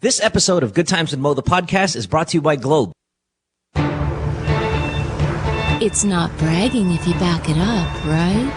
This episode of Good Times with Mo, the podcast, is brought to you by Globe. It's not bragging if you back it up, right?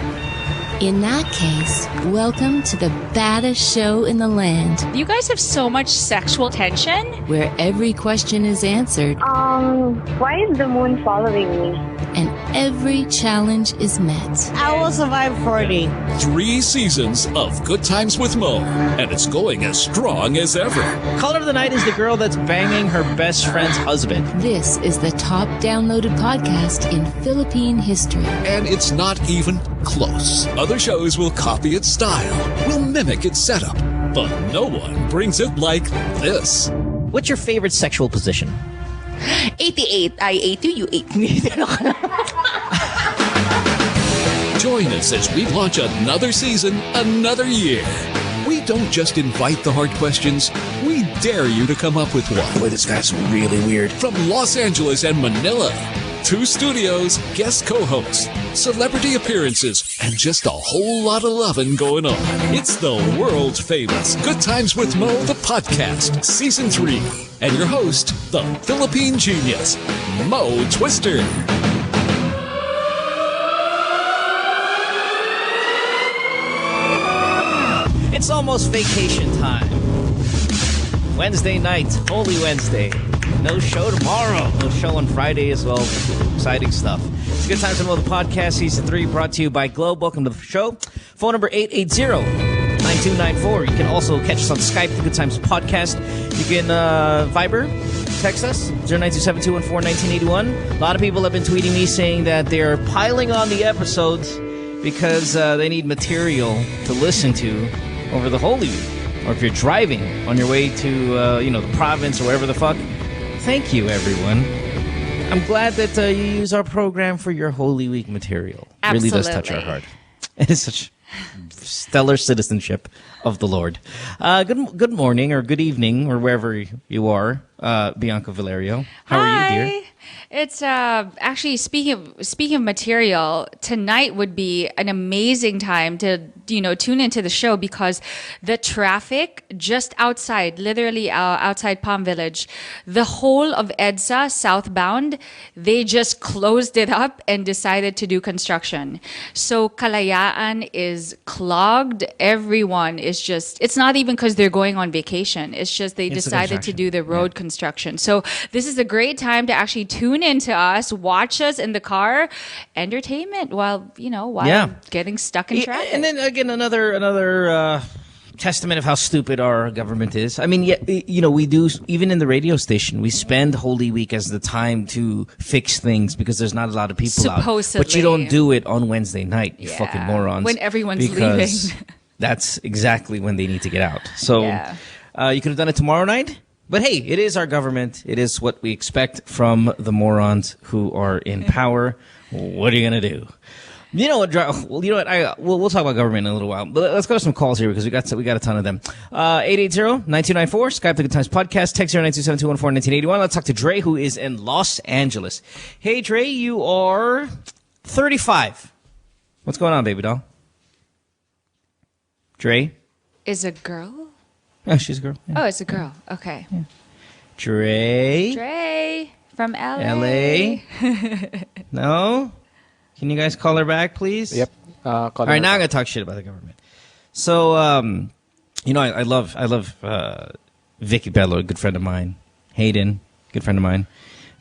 In that case, welcome to the baddest show in the land, You guys have so much sexual tension. where every question is answered Why is the moon following me? and every challenge is met. I will survive 40. 3 seasons of Good Times with Mo, and it's going as strong as ever. Caller of the night is the girl that's banging her best friend's husband. This is the top downloaded podcast in Philippine history. And it's not even close. Other shows will copy its style, will mimic its setup, but no one brings it like this. What's your favorite sexual position? 88. I ate you, you ate me. Join us as we launch another season, another year. We don't just invite the hard questions, we dare you to come up with one. Boy, this guy's really weird. From Los Angeles and Manila, 2 studios, guest co-hosts, celebrity appearances, and just a whole lot of loving going on. It's the world famous Good Times with Mo, the podcast, Season 3. And your host, the Philippine genius, Mo Twister. It's almost vacation time. Wednesday night, Holy Wednesday. No show tomorrow. No show on Friday as well. Exciting stuff. It's Good Times with Mo, the podcast, Season 3, brought to you by Globe. Welcome to the show. Phone number 880-9294. You can also catch us on Skype, the Good Times Podcast. You can Viber, text us, 0927-214-1981. A lot of people have been tweeting me saying that they're piling on the episodes because they need material to listen to over the Holy Week. Or if you're driving on your way to, the province or wherever the fuck. Thank you, everyone. I'm glad that you use our program for your Holy Week material. It really does touch our heart. It is such stellar citizenship of the Lord. Good morning or good evening or wherever you are, Bianca Valerio. How are you, dear? It's actually speaking of material, tonight would be an amazing time to tune into the show because the traffic just outside, literally outside Palm Village, the whole of EDSA southbound, they just closed it up and decided to do construction. So Kalayaan is clogged. Everyone is just, it's not even because they're going on vacation. It's just they decided to do the road construction. So this is a great time to actually tune into us, watch us in the car, entertainment while getting stuck in traffic. And then again, another testament of how stupid our government is. I mean, we do, even in the radio station, we spend Holy Week as the time to fix things because there's not a lot of people out. But you don't do it on Wednesday night, you fucking morons. When everyone's leaving. That's exactly when they need to get out. So you could have done it tomorrow night. But hey, it is our government. It is what we expect from the morons who are in power. What are you going to do? You know what? We'll talk about government in a little while. But let's go to some calls here because we got a ton of them. 880-9294, Skype the Good Times Podcast, text 0927-214-1981. Let's talk to Dre, who is in Los Angeles. Hey, Dre, you are 35. What's going on, baby doll? Dre? Is a girl? Oh, she's a girl. Yeah. Oh, it's a girl. Okay. Yeah. Dre from LA. LA? No? Can you guys call her back, please? Yep. All right, now I'm going to talk shit about the government. So, I love Vicky Bello, a good friend of mine. Hayden, good friend of mine.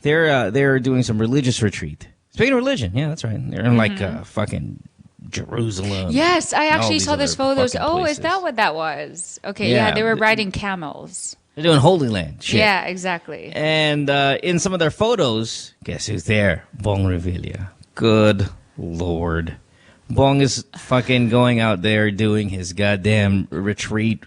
They're doing some religious retreat. Speaking of religion, yeah, that's right. They're in fucking Jerusalem. Yes, I actually saw those photos. Oh, places. is that what that was? Okay, yeah, they were riding camels. They're doing Holy Land shit. Yeah, exactly. And in some of their photos, guess who's there? Bong Revilla. Good Lord. Bong is fucking going out there doing his goddamn retreat,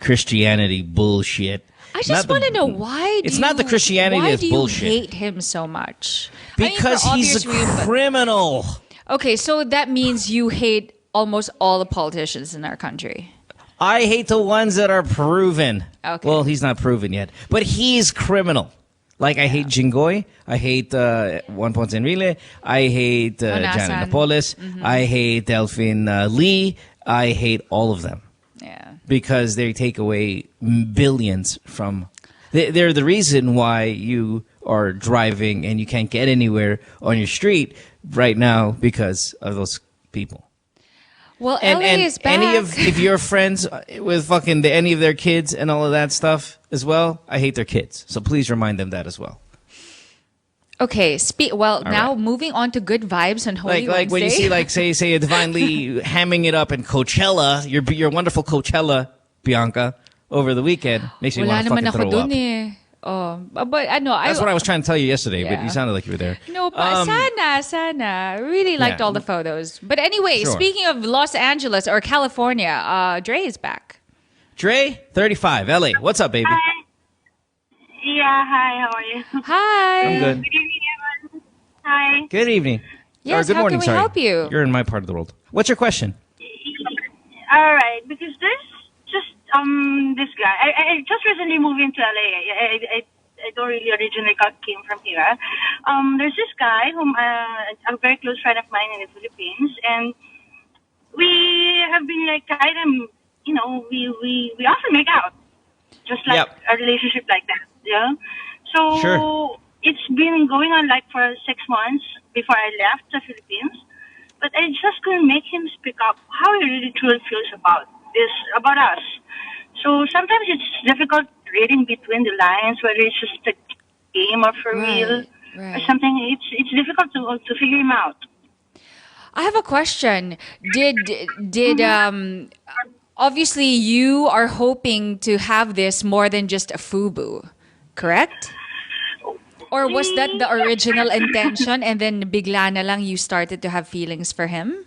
Christianity bullshit. I just want to know why. It's not the Christianity that's bullshit. Why do you hate him so much? Because he's a criminal. Okay, so that means you hate almost all the politicians in our country. I hate the ones that are proven. Okay. Well, he's not proven yet, but he's criminal. I hate Jinggoy. I hate Juan Ponce Enrile. I hate Janet Napoles. Mm-hmm. I hate Delphine Lee. I hate all of them. Yeah. Because they take away billions from... They're the reason why you are driving and you can't get anywhere on your street right now because of those people. Well, And LA is back. if you're friends with fucking any of their kids and all of that stuff as well, I hate their kids. So please remind them that as well. Okay, now right. moving on to good vibes on Holy Like when you Wednesday. see like say a Divine Lee hamming it up in Coachella, your wonderful Coachella, Bianca, over the weekend makes me Wala want to naman fucking ako throw up. dun eh. Oh, but I know. That's what I was trying to tell you yesterday, but Yeah. you sounded like you were there. No, but sana. Really liked Yeah. all the photos. But anyway, Sure. speaking of Los Angeles or California, Dre is back. Dre, 35, LA. What's up, baby? Hi. Yeah, hi, how are you? Hi. I'm good. Good evening, everyone. Hi. Good evening. Yes, or good how morning, can we sorry. help you? You're in my part of the world. What's your question? All right, because there's just this guy. I just recently moved into LA. I don't really originally came from here. There's this guy whom a very close friend of mine in the Philippines, and we have been like kind of, we often make out, just like Yep. a relationship like that. Yeah. So Sure. it's been going on like for 6 months before I left the Philippines. But I just couldn't make him speak up how he really truly feels about us. So sometimes it's difficult reading between the lines, whether it's just a game or for real or something. It's difficult to figure him out. I have a question. Did obviously you are hoping to have this more than just a FUBU, correct? Or was that the original intention and then bigla na lang you started to have feelings for him?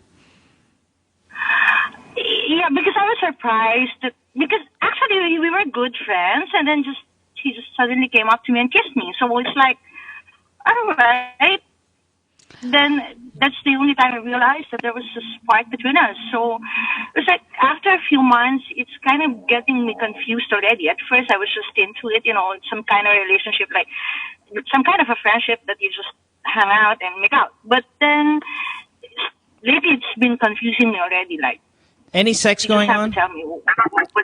Yeah, because I was surprised because actually we were good friends, and then he just suddenly came up to me and kissed me. So it's like, all right. Then that's the only time I realized that there was a spark between us. So it's like after a few months, it's kind of getting me confused already. At first, I was just into it, some kind of relationship, like some kind of a friendship that you just hang out and make out. But then lately, it's been confusing me already. Like, Any sex you just going have on? to tell me what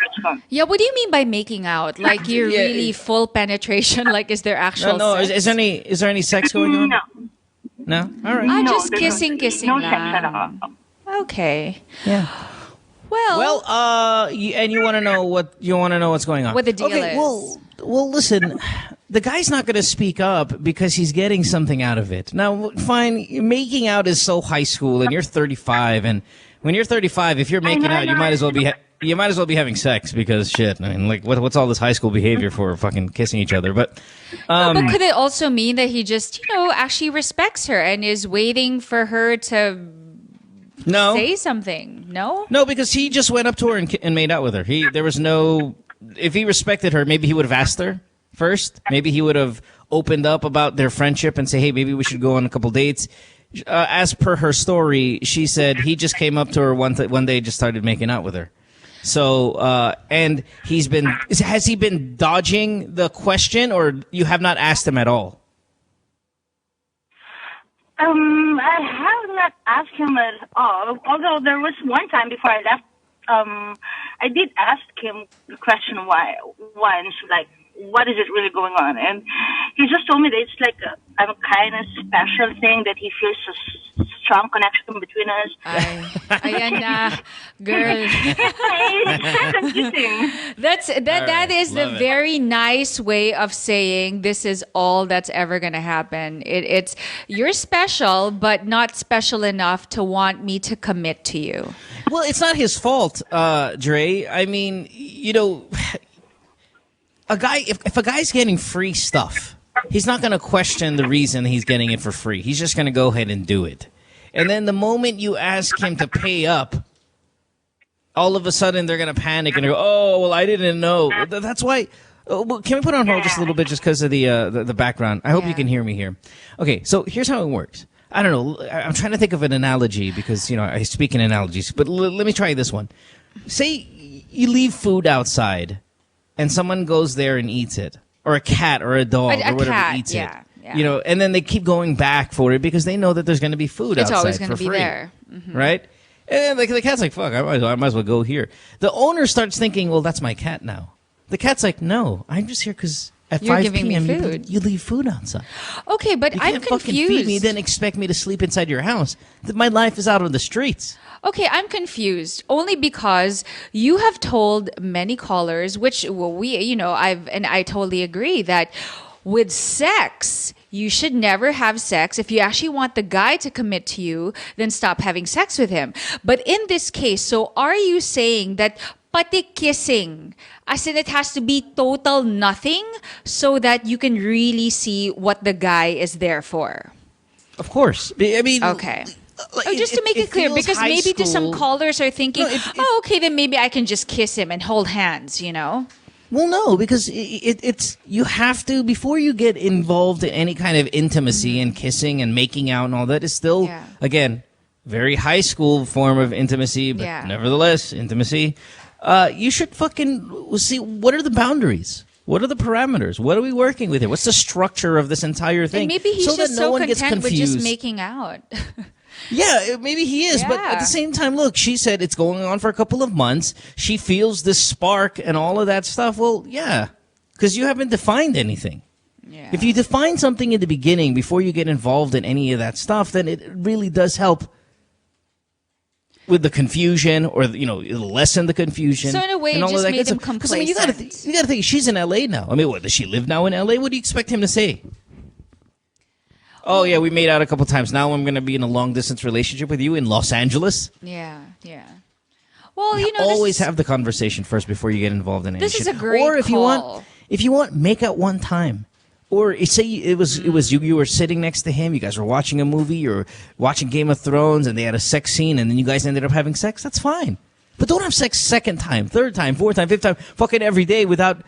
it's going. Yeah, what do you mean by making out? Like you're Yeah. really full penetration? Like is there actual No. sex? Is there any sex going on? No. No? All right. Ah, No, just there's kissing no lang. sex at all. Okay. Yeah. Well, And you want to know what's going on? What the deal okay, is. Well, listen. The guy's not going to speak up because he's getting something out of it. Now, fine, making out is so high school, and you're 35, and when you're 35, if you're making out, you might as well be having sex because shit. I mean, like, what's all this high school behavior for? Fucking kissing each other, but. but could it also mean that he just, actually respects her and is waiting for her to No. say something? No? No, because he just went up to her and made out with her. There was no. If he respected her, maybe he would have asked her first. Maybe he would have opened up about their friendship and say, "Hey, maybe we should go on a couple dates." As per her story, she said he just came up to her one day, and just started making out with her. So, and has he been dodging the question, or you have not asked him at all? I have not asked him at all. Although there was one time before I left, I did ask him the question once, like, what is it really going on? And he just told me that it's like a kind of special thing that he feels a strong connection between us. Ayan na, girl. It's kind of confusing. That is the Love it. very nice way of saying this is all that's ever going to happen. It's you're special, but not special enough to want me to commit to you. Well, it's not his fault, Dre. I mean, if a guy's getting free stuff, he's not going to question the reason he's getting it for free. He's just going to go ahead and do it. And then the moment you ask him to pay up, all of a sudden they're going to panic and go, "Oh, well, I didn't know." That's why. Well, can we put on hold just a little bit, just because of the background? I hope you can hear me here. Okay, so here's how it works. I don't know. I'm trying to think of an analogy because I speak in analogies. But let me try this one. Say you leave food outside, and someone goes there and eats it, or a cat or a dog A or whatever cat, eats yeah, it. yeah. And then they keep going back for it because they know that there's going to be food It's outside always going for to be free, there. Mm-hmm. right? And the cat's like, fuck, I might as well go here. The owner starts thinking, well, that's my cat now. The cat's like, no, I'm just here because at You're 5 giving me p.m. food. You leave food outside. Okay, but You I'm can't fucking confused. feed me, then expect me to sleep inside your house. My life is out on the streets. Okay, I'm confused only because you have told many callers, which I totally agree that with sex, you should never have sex. If you actually want the guy to commit to you, then stop having sex with him. But in this case, so are you saying that pati kissing, as in it has to be total nothing so that you can really see what the guy is there for? Of course. I mean, Okay. like, Just to make it clear, feels because high maybe to some school. callers are thinking, No, okay, then maybe I can just kiss him and hold hands, Well, no, because it's you have to, before you get involved in any kind of intimacy and kissing and making out and all that, is still, Yeah. again, very high school form of intimacy, but Yeah. nevertheless, intimacy. You should fucking see, what are the boundaries? What are the parameters? What are we working with here? What's the structure of this entire thing? And maybe he's so just that no so one gets content with just confused. making out. Yeah, maybe he is, but at Yeah. the same time, look, she said it's going on for a couple of months. She feels this spark and all of that stuff. Well, yeah, because you haven't defined anything. Yeah. If you define something in the beginning before you get involved in any of that stuff, then it really does help with the confusion, or it'll lessen the confusion. So in a way, and it all of just that made good him stuff. 'Cause, I mean, you gotta complacent. think she's in LA now. I mean, what, does she live now in LA? What do you expect him to say? Oh yeah, we made out a couple times. Now I'm going to be in a long distance relationship with you in Los Angeles. Yeah. Well, Always have the conversation first before you get involved in any This shit. is a great Or if call. you want, make out one time. Or say it was you were sitting next to him, you guys were watching a movie or watching Game of Thrones, and they had a sex scene, and then you guys ended up having sex. That's fine. But don't have sex second time, third time, fourth time, fifth time, fucking every day without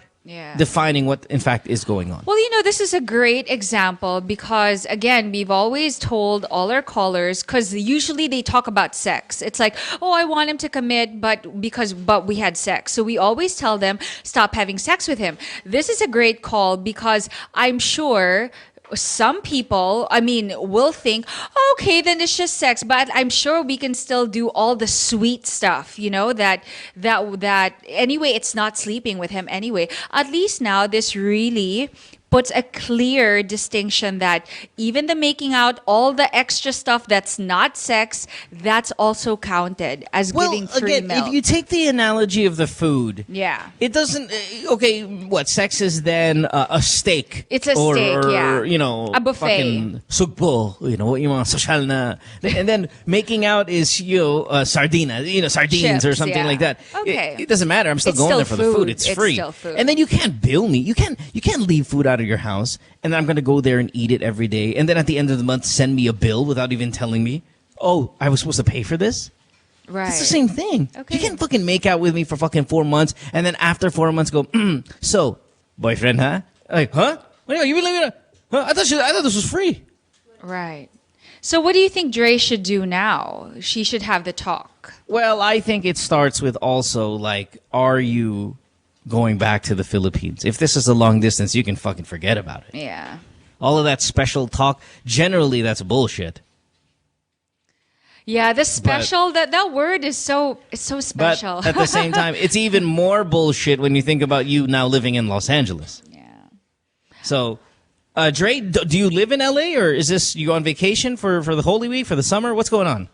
defining what in fact is going on. Well, this is a great example because, again, we've always told all our callers, because usually they talk about sex. It's like, oh, I want him to commit, but we had sex. So we always tell them, stop having sex with him. This is a great call because I'm sure some people, will think, okay, then it's just sex, but I'm sure we can still do all the sweet stuff, that anyway, it's not sleeping with him anyway. At least now this really puts a clear distinction that even the making out, all the extra stuff that's not sex, that's also counted as giving free again, milk. if you take the analogy of the food, it doesn't. Okay, what sex is then a steak? It's a steak, yeah. A buffet. Fucking sugpo, what you want, social na, and then making out is sardines Chips, or something yeah. like that. Okay. It doesn't matter. I'm still It's going still there for the food. food. It's It's free. still food. And then you can't bill me. You can't leave food out of your house, and then I'm going to go there and eat it every day, and then at the end of the month send me a bill without even telling me, oh, I was supposed to pay for this? Right. It's the same thing. Okay. You can't fucking make out with me for fucking 4 months, and then after 4 months go, so, boyfriend, huh? Like, huh? What do you mean? Huh? I thought this was free. Right. So what do you think Dre should do now? She should have the talk. Well, I think it starts with also, like, are you going back to the Philippines? If this is a long distance, you can fucking forget about it. Yeah. All of that special talk, generally that's bullshit. Yeah, the special, that word is so special. But at the same time, it's even more bullshit when you think about you now living in Los Angeles. Yeah. So, Dre, do you live in LA, or is this you on vacation for the Holy Week, for the summer? What's going on?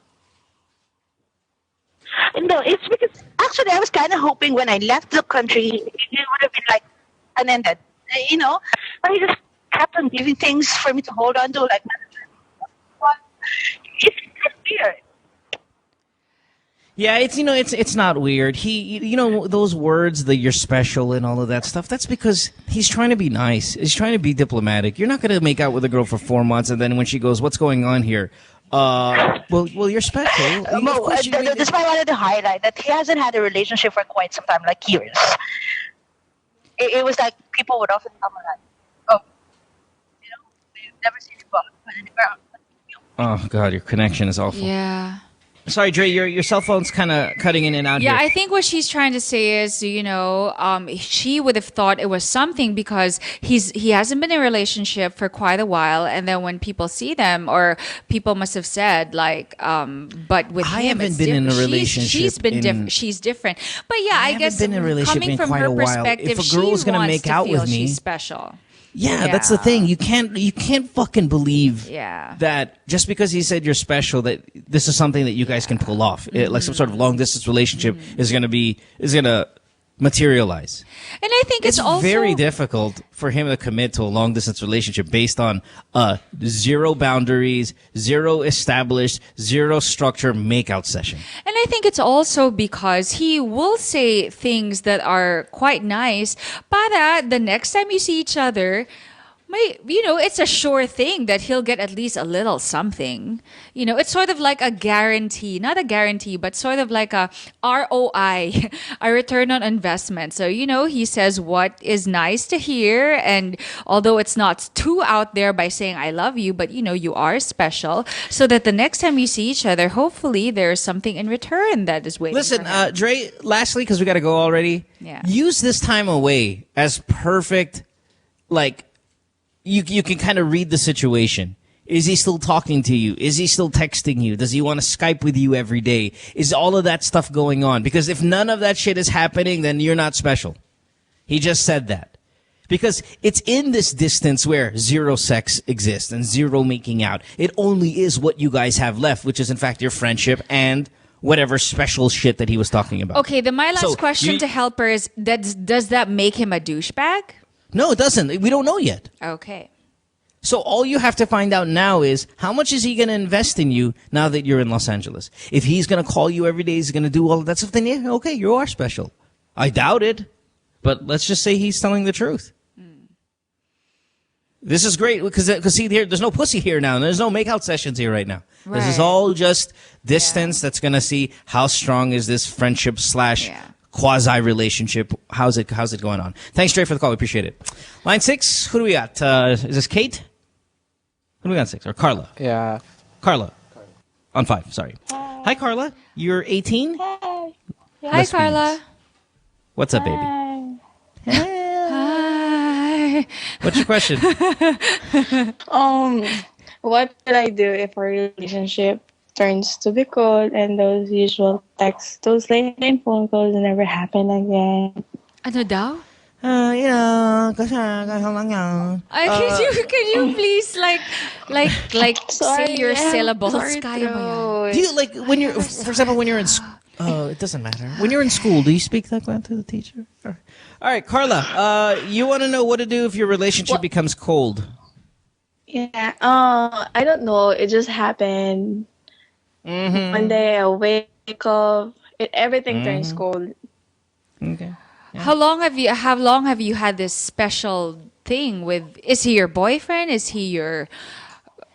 No, it's because actually I was kind of hoping when I left the country, it would have been like unended, But he just kept on giving things for me to hold on to, like, it's weird. Yeah, it's not weird. He, those words that you're special and all of that stuff. That's because he's trying to be nice. He's trying to be diplomatic. You're not going to make out with a girl for 4 months, and then when she goes, "What's going on here?" Well, you're special. Of course That's why I wanted to highlight that he hasn't had a relationship for quite some time, like years. It was like people would often come and like, oh, we've never seen him go anywhere else. Oh God, your connection is awful. Yeah. Sorry, Dre, your cell phone's kind of cutting in and out Yeah, here. I think what she's trying to say is, she would have thought it was something because he hasn't been in a relationship for quite a while, and then when people see them, or people must have said like, but with I him, haven't it's been in a different. relationship She's been in- different. She's different. But yeah, I guess haven't been in a relationship coming in from quite her a while. perspective, If a girl's she gonna wants make to out feel with me- she's special. Yeah, that's the thing. You can't fucking believe Yeah. that just because he said you're special, that this is something that you guys can pull off. Like some sort of long distance relationship is gonna materialize. And I think it's also very difficult for him to commit to a long distance relationship based on zero boundaries, zero established, zero structure makeout session. And I think it's also because he will say things that are quite nice, para the next time you see each other, it's a sure thing that he'll get at least a little something. It's sort of like a guarantee, not a guarantee, but sort of like a ROI, a return on investment. So, he says what is nice to hear. And although it's not too out there by saying, I love you, but you are special. So that the next time you see each other, hopefully there's something in return that is waiting. Listen, for him. Dre, lastly, because we got to go already, Yeah. use this time away as perfect, like, you can kind of read the situation. Is he still talking to you? Is he still texting you? Does he want to Skype with you every day? Is all of that stuff going on? Because if none of that shit is happening, then you're not special. He just said that. Because it's in this distance where zero sex exists and zero making out. It only is what you guys have left, which is in fact your friendship and whatever special shit that he was talking about. Okay, then my last So, question to Helper is, does that make him a douchebag? No, it doesn't. We don't know yet. Okay. So all you have to find out now is how much is he going to invest in you now that you're in Los Angeles? If he's going to call you every day, he's going to do all of that stuff, then yeah, okay, you are special. I doubt it, but let's just say he's telling the truth. This is great because see, there's no pussy here now. There's no makeout sessions here right now. This is Right. all just distance that's going to see how strong is this friendship / Yeah. quasi relationship. How's it going on? Thanks, Dre, for the call. We appreciate it. Line 6, who do we got? Is this Kate? Who do we got on 6? Or Carla? Yeah. Carla. On 5, sorry. Hi, Carla. You're 18? Hi, Lesbians. Carla. What's up, baby? Hi. What's your question? What would I do if our relationship turns to be cold and those usual texts, those late night phone calls never happen again? Ano daw? Kasi lang yan. Can you please like say your I have syllables? sore Kaya mo yan. throat. Do you, like, when you're, for example, when you're in school, it doesn't matter. When you're in school, do you speak like that to the teacher? All right, Carla, you want to know what to do if your relationship becomes cold? Yeah, I don't know. It just happened. One day I wake up, everything turns cold. Okay. How long have you had this special thing with? Is he your boyfriend? Is he your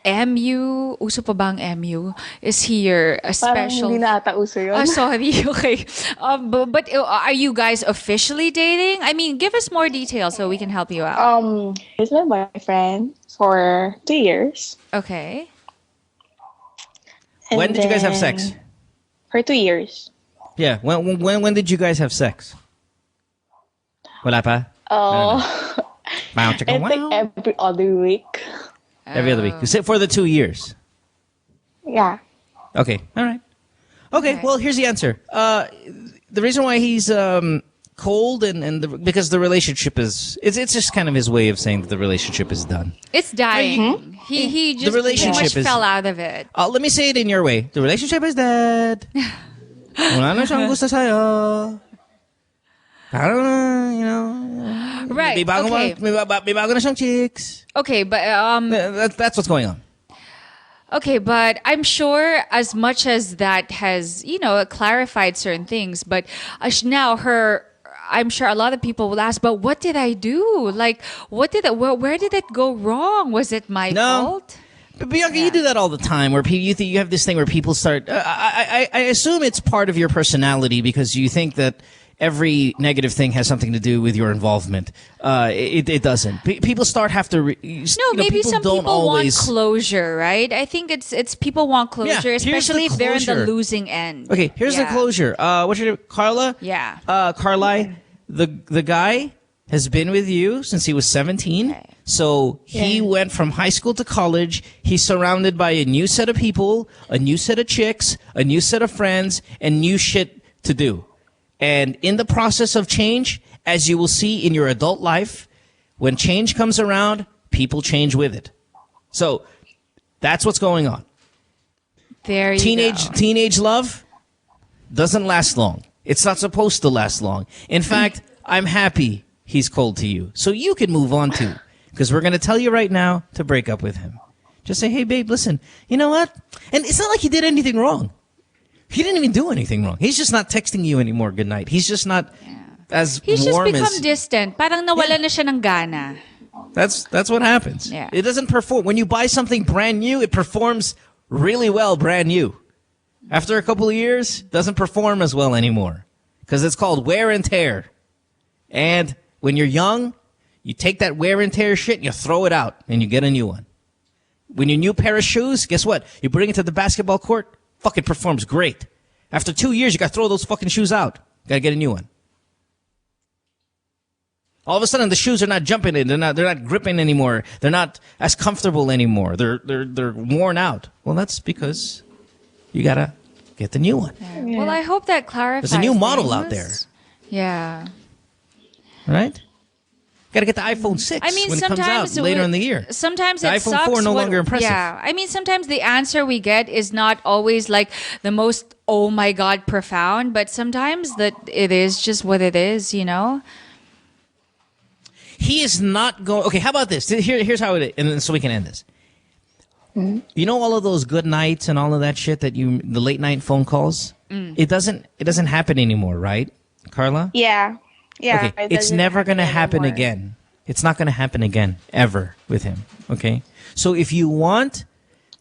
MU? Uso pa bang MU? Is he your Parang special? hindi na ata uso yun. Oh, sorry. Okay. But are you guys officially dating? I mean, give us more details so we can help you out. He's my boyfriend for 2 years. Okay. And When did you guys have then- sex? For 2 years. Yeah. When did you guys have sex? Wala pa? Oh, Wow, I think every other week. Every other week. For the 2 years. Yeah. Okay. All right. Okay. Well, here's the answer. The reason why he's cold because the relationship is it's just kind of his way of saying that the relationship is done. It's dying. He just relationship pretty much is- fell out of it. Let me say it in your way. The relationship is dead. Wala na siyang gusto sa'yo. Parang, Right. May bago, Okay. may bago na siyang chicks. Okay, but That's what's going on. okay, but I'm sure as much as that has, clarified certain things, but now I'm sure a lot of people will ask, but what did I do? Like, where did it go wrong? Was it my fault? But Bianca, you do that all the time where you have this thing where people start, I assume it's part of your personality because you think that every negative thing has something to do with your involvement. It doesn't. People Maybe some people want closure, right? I think it's people want closure, especially if they're in the losing end. Okay, here's the closure. What's your name? Carla? Yeah. Carly, the guy has been with you since he was 17. Okay. So he went from high school to college. He's surrounded by a new set of people, a new set of chicks, a new set of friends, and new shit to do. And in the process of change, as you will see in your adult life, when change comes around, people change with it. So that's what's going on. There you go. Teenage love doesn't last long. It's not supposed to last long. In fact, I'm happy he's cold to you. So you can move on too. Because we're going to tell you right now to break up with him. Just say, hey, babe, listen, you know what? And it's not like he did anything wrong. He didn't even do anything wrong. He's just not texting you anymore good night. He's just not as He's warm just become distant. Parang nawala na siya ng gana. That's what happens. Yeah. It doesn't perform. When you buy something brand new, it performs really well brand new. After a couple of years, it doesn't perform as well anymore. Because it's called wear and tear. And when you're young, you take that wear and tear shit and you throw it out and you get a new one. When your new pair of shoes, guess what? You bring it to the basketball court, fucking performs great. After 2 years, you got to throw those fucking shoes out. Got to get a new one. All of a sudden, the shoes are not jumping in. They're not gripping anymore. They're not as comfortable anymore. They're worn out. Well, that's because you got to get the new one. Yeah. Well, I hope that clarifies. There's a new model out there. Yeah. Right? Got to get the iPhone 6 when it comes out later in the year. Sometimes the it iPhone sucks 4 no longer impressive. Yeah, I mean, sometimes the answer we get is not always like the most, oh my God, profound, but sometimes that it is just what it is, you know? He is not going... Okay, how about this? Here's how it is, and so we can end this. Mm-hmm. You know all of those good nights and all of that shit the late night phone calls? It doesn't happen anymore, right, Carla? Yeah. Yeah, okay, it's never going to happen again. It's not going to happen again, ever, with him, okay? So if you want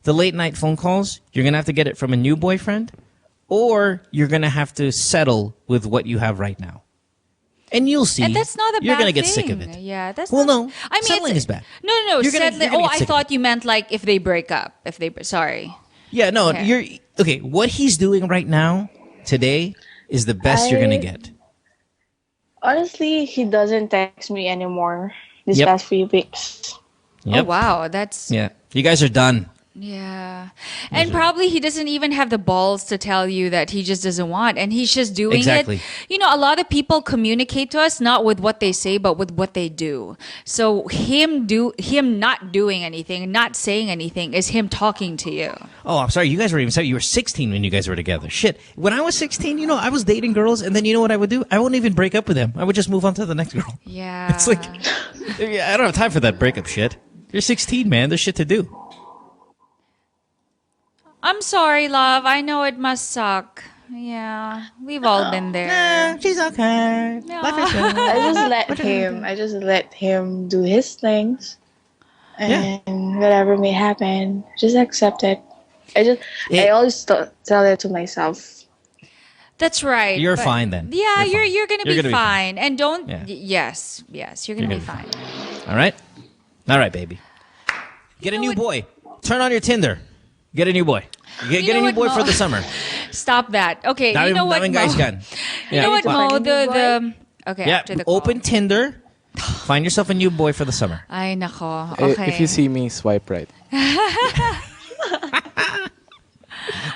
the late night phone calls, you're going to have to get it from a new boyfriend, or you're going to have to settle with what you have right now. And you'll see. And that's not a bad thing. You're going to get sick of it. Yeah, that's no. I mean, settling is bad. No. Settling. Oh, I thought you of meant like if they break up. Sorry. Yeah, no. Okay. Okay, what he's doing right now, today, is the best you're going to get. Honestly, he doesn't text me anymore these past few weeks. Yep. Oh, wow. That's... Yeah. You guys are done. Yeah. And probably he doesn't even have the balls to tell you that he just doesn't want. And he's just doing it. You know, a lot of people communicate to us not with what they say, but with what they do. So him not doing anything, not saying anything is him talking to you. Oh, I'm sorry. You guys were even saying you were 16 when you guys were together. Shit. When I was 16, you know, I was dating girls, and then you know what I would do? I wouldn't even break up with them. I would just move on to the next girl. Yeah. It's like, I don't have time for that breakup shit. You're 16, man. There's shit to do. I'm sorry, love. I know it must suck. Yeah, we've all been there. Nah, she's okay. No. Life is good. I just let him do his things, and whatever may happen, just accept it. I always tell it to myself. That's right. You're fine then. Yeah, you're gonna be fine. And don't. Yeah. Yes, you're gonna be fine. All right, baby. Get a new boy. Turn on your Tinder. Get a new boy. Get a new boy for the summer. Stop that. Okay, you know what, Mo? You know what, Mo? Okay, after the call. Open Tinder. Find yourself a new boy for the summer. Ay, nako. Okay. If you see me, swipe right.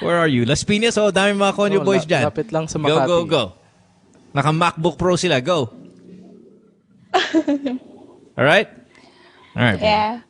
Where are you? Las Piñas o dami mga new boys dyan? Lapit lang sa Makati. Go. Naka MacBook Pro sila. Go. All right? All right. Yeah.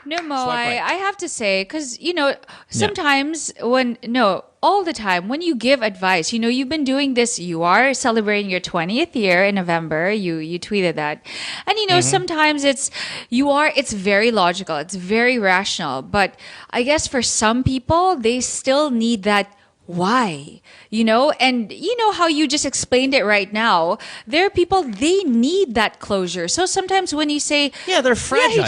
No, Mo, I have to say, because, you know, sometimes all the time, when you give advice, you know, you've been doing this, you are celebrating your 20th year in November, you tweeted that. And, you know, sometimes it's very logical, it's very rational. But I guess for some people, they still need that why? And you know how you just explained it right now. There are people, they need that closure. So sometimes when you say, they're fragile.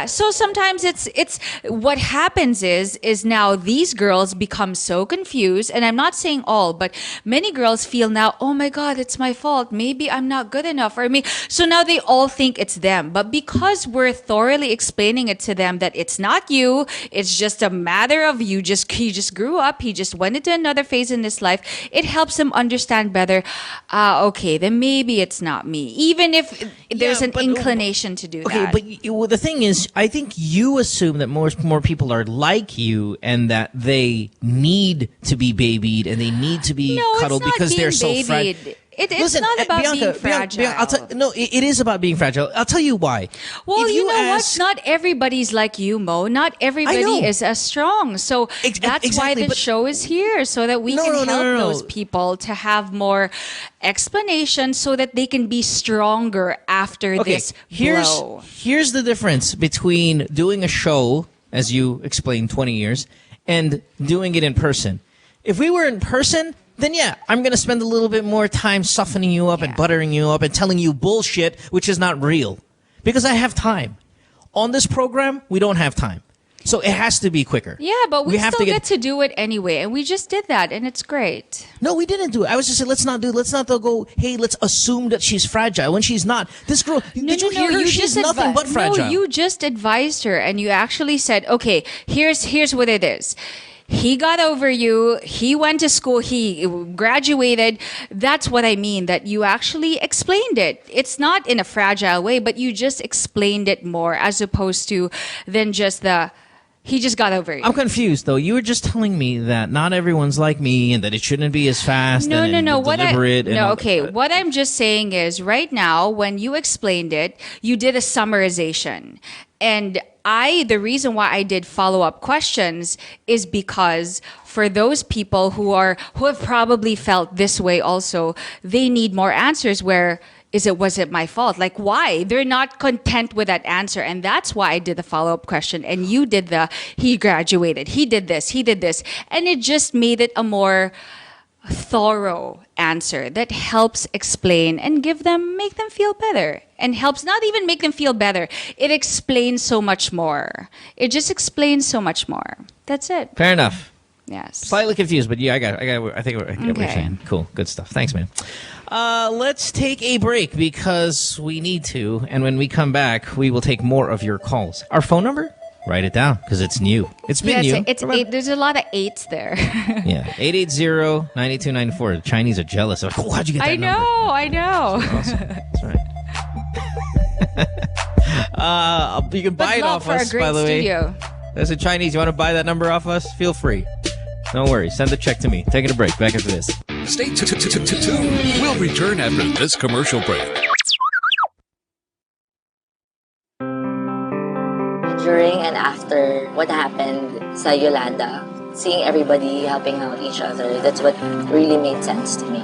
So sometimes it's what happens is now these girls become so confused, and I'm not saying all, but many girls feel now, oh my God, it's my fault. Maybe I'm not good enough for me. So now they all think it's them. But because we're thoroughly explaining it to them that it's not you, it's just a matter of he just grew up, he just went into another phase in his life, it helps them understand better. Okay, then maybe it's not me, even if there's an inclination to do that. Okay, but the thing is, I think you assume that more people are like you and that they need to be babied and they need to be cuddled because they're so fragile. It's not about being fragile. It is about being fragile. I'll tell you why. Well, you know what? Not everybody's like you, Mo. Not everybody is as strong. So that's why the show is here, so that we can help those people to have more explanation so that they can be stronger after this blow. Here's the difference between doing a show, as you explained, 20 years, and doing it in person. If we were in person, then I'm going to spend a little bit more time softening you up and buttering you up and telling you bullshit, which is not real. Because I have time. On this program, we don't have time. So it has to be quicker. Yeah, but we still get to do it anyway. And we just did that, and it's great. No, we didn't do it. I was just saying, let's not go, hey, let's assume that she's fragile when she's not. This girl, did you hear her? She's nothing but fragile. No, you just advised her, and you actually said, okay, here's what it is. He got over you. He went to school. He graduated. That's what I mean, that you actually explained it. It's not in a fragile way, but you just explained it more as opposed to than just he just got over you. I'm confused, though. You were just telling me that not everyone's like me and that it shouldn't be as fast No. deliberate. What I'm just saying is right now, when you explained it, you did a summarization. And the reason why I did follow-up questions is because for those people who have probably felt this way also, they need more answers where was it my fault? Like, why? They're not content with that answer. And that's why I did the follow-up question. And you did he graduated, he did this. And it just made it a more thorough answer that helps explain and make them feel better, and helps not even make them feel better. It explains so much more. It just explains so much more. That's it. Fair enough. Yes. Slightly confused, but I think what you're saying. Cool. Good stuff. Thanks, man. Let's take a break because we need to. And when we come back, we will take more of your calls. Our phone number? Write it down because it's new. It's been new. It's 8. There's a lot of 8s there. 880-9294. The Chinese are jealous. Oh, how'd you get that number? I know. That's awesome. That's right. You can buy it off us, by the way. There's a Chinese. You want to buy that number off us? Feel free. No worries. Send the check to me. Taking a break. Back after this. Stay tuned. We'll return after this commercial break. During and after what happened sa Yolanda, seeing everybody helping out each other, that's what really made sense to me.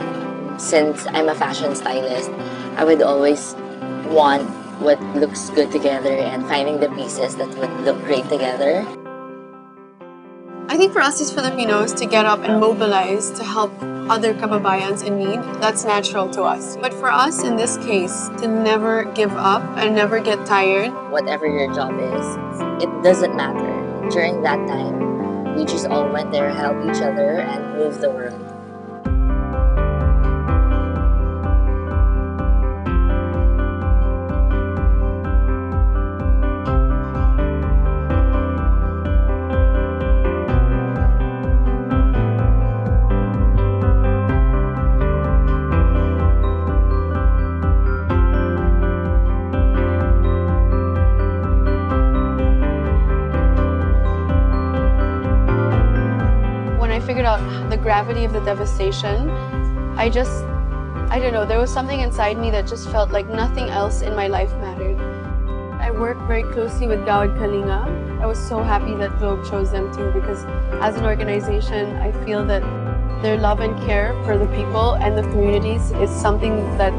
Since I'm a fashion stylist, I would always want what looks good together and finding the pieces that would look great together. I think for us as Filipinos to get up and mobilize to help other kababayans in need, that's natural to us. But for us in this case, to never give up and never get tired. Whatever your job is, it doesn't matter. During that time, we just all went there, help each other, and move the world. The gravity of the devastation, I don't know, there was something inside me that just felt like nothing else in my life mattered. I work very closely with Gawad Kalinga. I was so happy that Globe chose them too, because as an organization, I feel that their love and care for the people and the communities is something that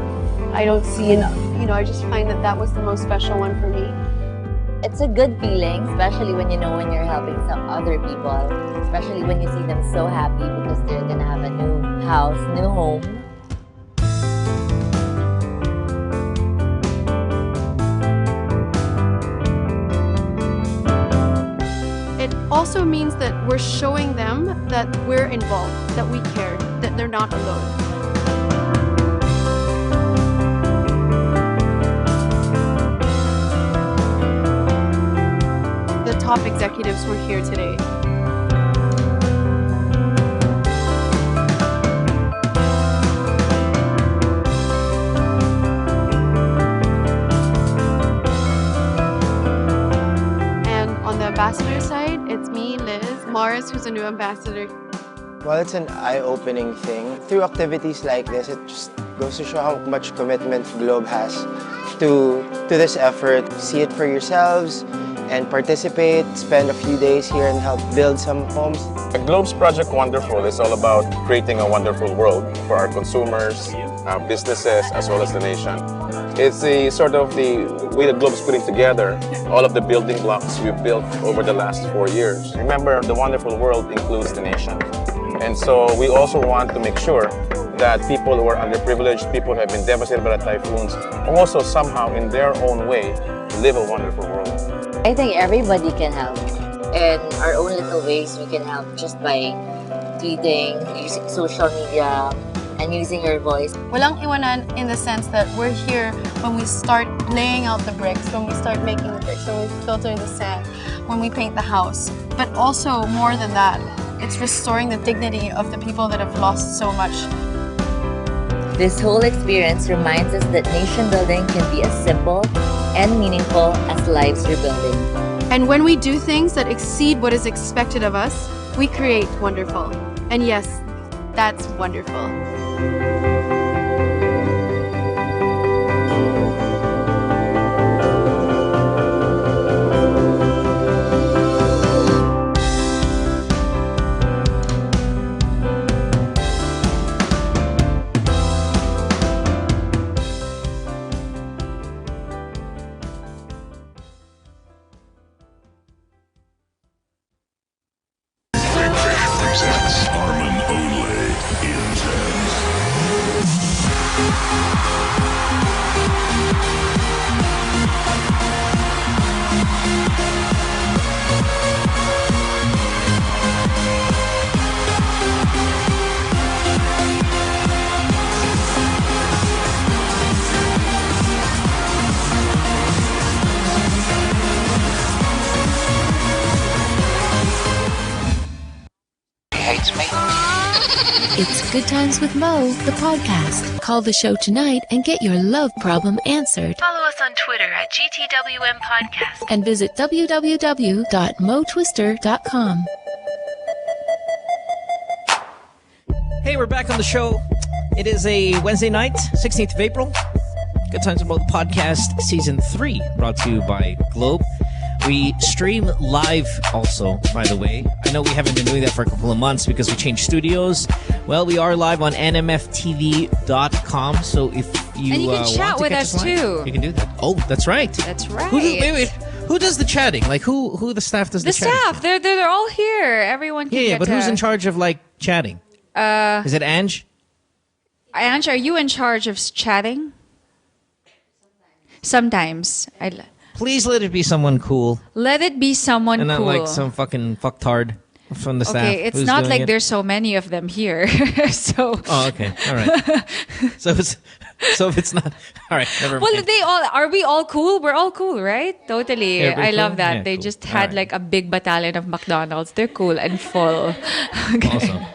I don't see enough. I just find that was the most special one for me. It's a good feeling, especially when you're helping some other people, especially when you see them so happy because they're gonna have a new house, new home. It also means that we're showing them that we're involved, that we care, that they're not alone. The top executives were here today. And on the ambassador side, it's me, Liz, Mars, who's a new ambassador. Well, it's an eye-opening thing. Through activities like this, it just goes to show how much commitment Globe has to this effort. See it for yourselves and participate, spend a few days here and help build some homes. Globe's Project Wonderful is all about creating a wonderful world for our consumers, our businesses, as well as the nation. It's the sort of the way that Globe's putting together all of the building blocks we've built over the last 4 years. Remember, the wonderful world includes the nation. And so we also want to make sure that people who are underprivileged, people who have been devastated by the typhoons, also somehow in their own way live a wonderful world. I think everybody can help. In our own little ways, we can help just by tweeting, using social media, and using your voice. Walang iwanan in the sense that we're here when we start laying out the bricks, when we start making the bricks, when we filter the sand, when we paint the house. But also, more than that, it's restoring the dignity of the people that have lost so much. This whole experience reminds us that nation building can be as simple and meaningful as lives rebuilding. And when we do things that exceed what is expected of us, we create wonderful. And yes, that's wonderful. It's Good Times with Mo, the podcast. Call the show tonight and get your love problem answered. Follow us on Twitter at GTWM Podcast. And visit www.motwister.com. Hey, we're back on the show. It is a Wednesday night, 16th of April. Good Times with Mo, the podcast, Season 3, brought to you by Globe. We stream live also, by the way. I know we haven't been doing that for a couple of months because we changed studios. Well, we are live on nmftv.com, so if you, and you can chat with us too. You can do that. Oh, that's right. That's right. Wait. Who does the chatting? Like, who the staff does the chatting? The staff. They're all here. Everyone can Yeah, but who's in charge of, like, chatting? Is it Ange? Ange, are you in charge of chatting? Sometimes. Please let it be someone cool. Let it be someone and not cool. like some fucking fucktard from the staff. Okay, it's not like there's so many of them here. So. Oh, okay. All right. So if it's not. All right. Never mind. Well, are we all cool? We're all cool, right? Totally. I love cool? that. Yeah, they cool. just had right. like a big battalion of McDonald's. They're cool and full. Okay. Awesome.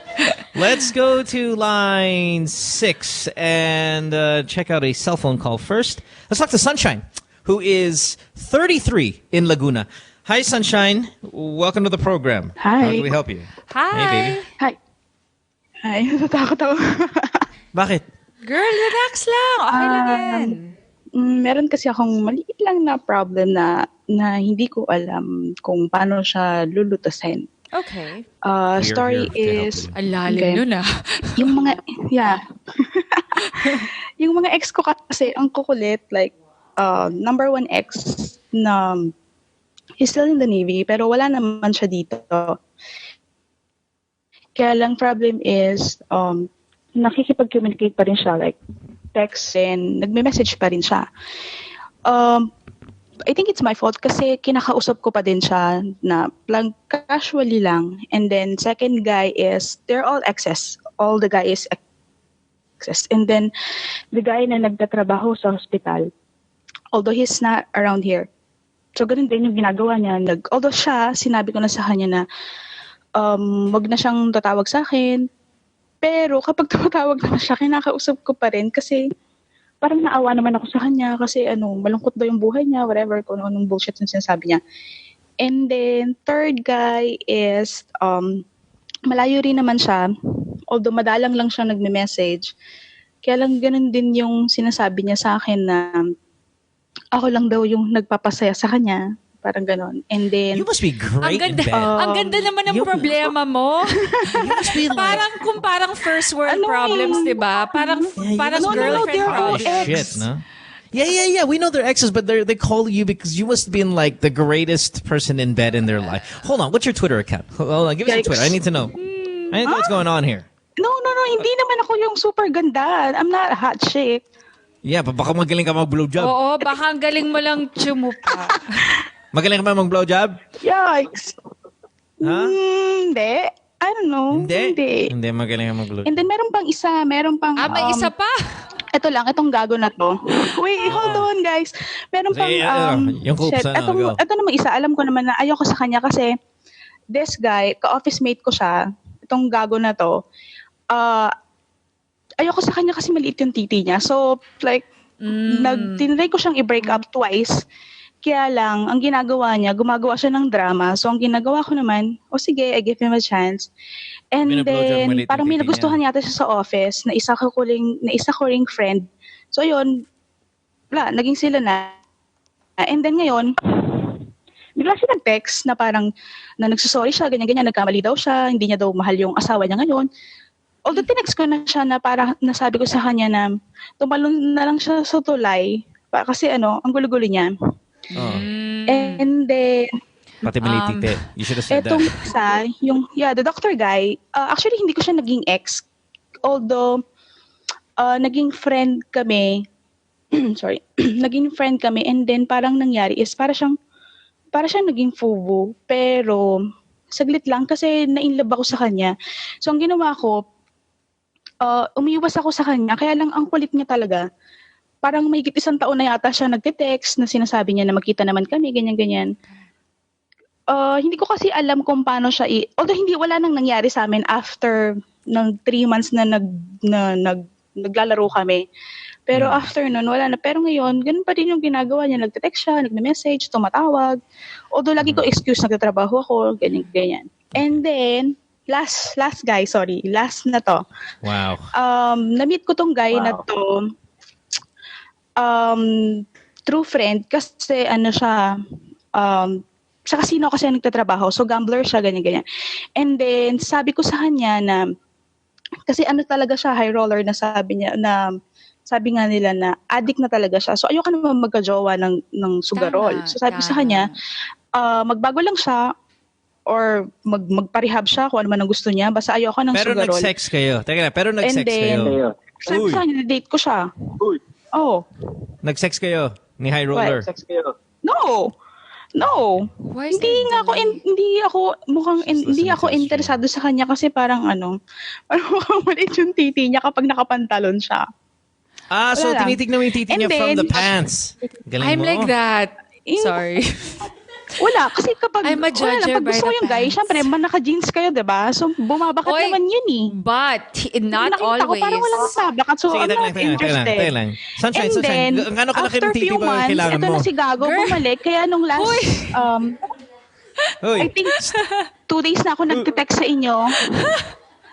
Let's go to line 6 and check out a cell phone call first. Let's talk to Sunshine, who is 33 in Laguna. Hi, Sunshine. Welcome to the program. Hi. How can we help you? Hi. Hey, baby. Hi. Natatakot ako. Bakit? Girl, relax lang. Okay lang yan. Meron kasi akong maliit lang na problem na hindi ko alam kung paano siya lulutusin. Okay. Story is... Ang lalim nun ah. Yung mga... Yeah. Yung mga ex ko kasi ang kukulit, like, number one ex na He's still in the Navy, pero wala naman siya dito. Kaya lang problem is, nakikipag-communicate pa rin siya, like text and nagme-message pa rin siya. I think it's my fault kasi kinakausap ko pa din siya na lang casually lang. And then second guy is, they're all exes. All the guy is exes. And then the guy na nagtatrabaho sa hospital, although he's not around here. So ganun din yung ginagawa niya. Although siya, sinabi ko na sa kanya na wag na siyang tatawag sa akin. Pero kapag tumatawag na siya, kinakausap ko pa rin kasi parang naawa naman ako sa kanya kasi malungkot daw yung buhay niya, whatever, kung anong bullshit yung sinasabi niya. And then, third guy is, malayo rin naman siya, although madalang lang siya nagme-message. Kaya lang ganun din yung sinasabi niya sa akin na ako lang daw yung nagpapasaya sa kanya. Parang ganon. And then, you must be great in bed. Ang ganda naman ng problema mo. parang first world problems, di ba? Parang girlfriend problems. Shit, no? Yeah. We know they're exes, but they call you because you must have been like the greatest person in bed in their life. Hold on, what's your Twitter account? Hold on, give us your Twitter. I need to know. I need to know what's going on here. No. Hindi naman ako yung super ganda. I'm not a hot chick. Yeah, but baka magaling ka mag-blowjob. Oo, baka ang galing mo lang tsumupa. Magaling ka ba mag-blowjob? Yikes. Huh? Hindi. I don't know. Hindi magaling ka mag-blowjob. And then meron pang isa. May isa pa? Ito lang, itong gago na to. Wait, hold on guys. Meron pang, yung shit. Ito naman isa, alam ko naman na ayoko sa kanya kasi this guy, ka-office mate ko siya, itong gago na to, ayoko sa kanya kasi maliit yung titi niya. So, like, tinry ko siyang i-break up twice. Kaya lang, ang ginagawa niya, gumagawa siya ng drama. So, ang ginagawa ko naman, sige, I give him a chance. And then, parang may nagustuhan yata siya sa office na isa ko ring friend. So, yun, naging sila na. And then ngayon, bigla siya nag-text na parang, na nagsusorry siya, ganyan-ganyan, nagkamali daw siya, hindi niya daw mahal yung asawa niya ngayon. Although tinext ko na siya na para nasabi ko sa kanya na tumalon na lang siya sa tulay kasi ang gulo-gulo niya. And then pati militite. You should have said that. Etong isa, the doctor guy, actually hindi ko siya naging ex. Although naging friend kami. Sorry. Naging friend kami and then parang nangyari is para siyang naging fubu. Pero saglit lang kasi na-inlove ako sa kanya. So ang ginawa ko, umiiwas ako sa kanya. Kaya lang ang kulit niya talaga. Parang may 1 taon na yata siya nagte-text na sinasabi niya na magkita naman kami, ganyan-ganyan. Hindi ko kasi alam kung paano siya although wala nang nangyari sa amin after ng 3 months na naglalaro kami. Pero after nun, wala na. Pero ngayon, ganun pa din yung ginagawa niya. Nagte-text siya, nagme-message, tumatawag. Although lagi ko excuse, nagtatrabaho ako, ganyan-ganyan. And then, last guy, sorry. Last na to. Wow. Na-meet ko tong guy na to. True friend kasi siya sa casino kasi nagtatrabaho, so gambler siya, ganyan-ganyan. And then sabi ko sa kanya na kasi talaga siya, high roller na sabi nga nila na addict na talaga siya. So ayoko naman magka-jowa ng sugarol. So sabi ko sa kanya, magbago lang siya or magparehab siya kung ano man ang gusto niya, basta ayoko ng sugarol. Pero nag-sex kayo. Teka na, pero nag-sex kayo. Sabi sa kanya, date ko siya. Oh. Nag-sex kayo ni High Roller? Sex kayo? No. Hindi ako interesado sa kanya kasi parang mukhang maliit yung titi niya kapag nakapantalon siya. So tinitignan mo yung titi niya from the pants. Galing I'm mo. like that. Sorry. Wala, kasi kapag pag gusto mo yung guy, syempre, naka-jeans kayo, diba? So, bumabakat naman yun eh. But, not always. Ko, parang walang sabakat. So, I'm not interested. Teka lang. Sunshine. Gano'n kalaki ng titi ba kailangan mo? Ito na si Gago, bumalik. Kaya nung last, I think 2 days na ako nagte-text sa inyo.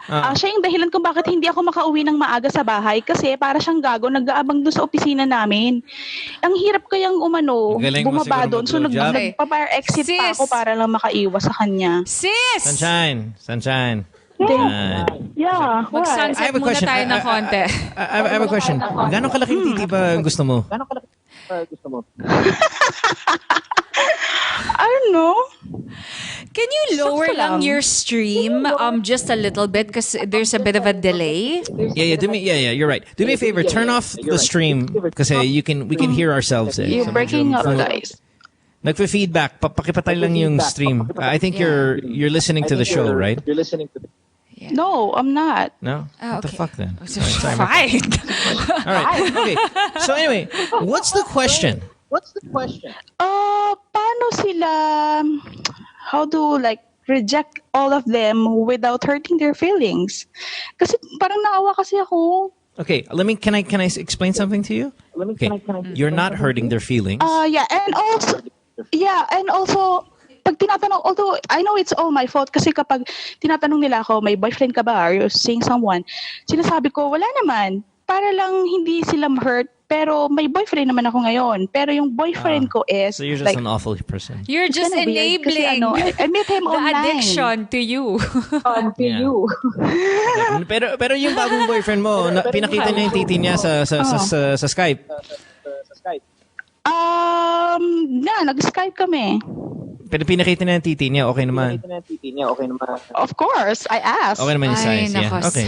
Siya yung dahilan kung bakit hindi ako makauwi ng maaga sa bahay kasi para siyang gago, nag-aabang doon sa opisina namin. Ang hirap kayang bumaba doon. So nagpa-fire exit pa ako para lang makaiwas sa kanya. Sis! Sunshine. Yeah. Mag-sunset muna tayo ng konti. I have a question. Gano'ng kalaking titi ba gusto mo? I don't know. Can you lower lang your stream just a little bit because there's a bit of a delay? Yeah, you're right. Do me a favor, turn off the stream because we can hear ourselves. You're breaking up, guys. Nagfe-feedback. Pakipatay lang yung stream. I think you're listening to the show, right? No, I'm not. No? Oh, What the okay. fuck then? Fine. All right. Okay. So anyway, what's the question? Paano sila, how to like reject all of them without hurting their feelings? Kasi parang naawa kasi ako. Okay, can I explain something to you? Okay, you're not hurting their feelings. And also, pag tinatanong, although I know it's all my fault kasi kapag tinatanong nila ako, may boyfriend ka ba? Are you seeing someone? Sinasabi ko, wala naman. Para lang hindi sila hurt, pero may boyfriend naman ako ngayon. Pero yung boyfriend ko is So you're just like, an awful person. You're just kinda weird kasi enabling I met him the online. addiction to you. Pero yung bagong boyfriend mo, pinakita niya yung titi niya sa Skype. Nag-Skype kami. Pero pinakita niya yung titi niya, okay naman. Of course, I asked. Okay naman yung size, nako, yeah. Okay.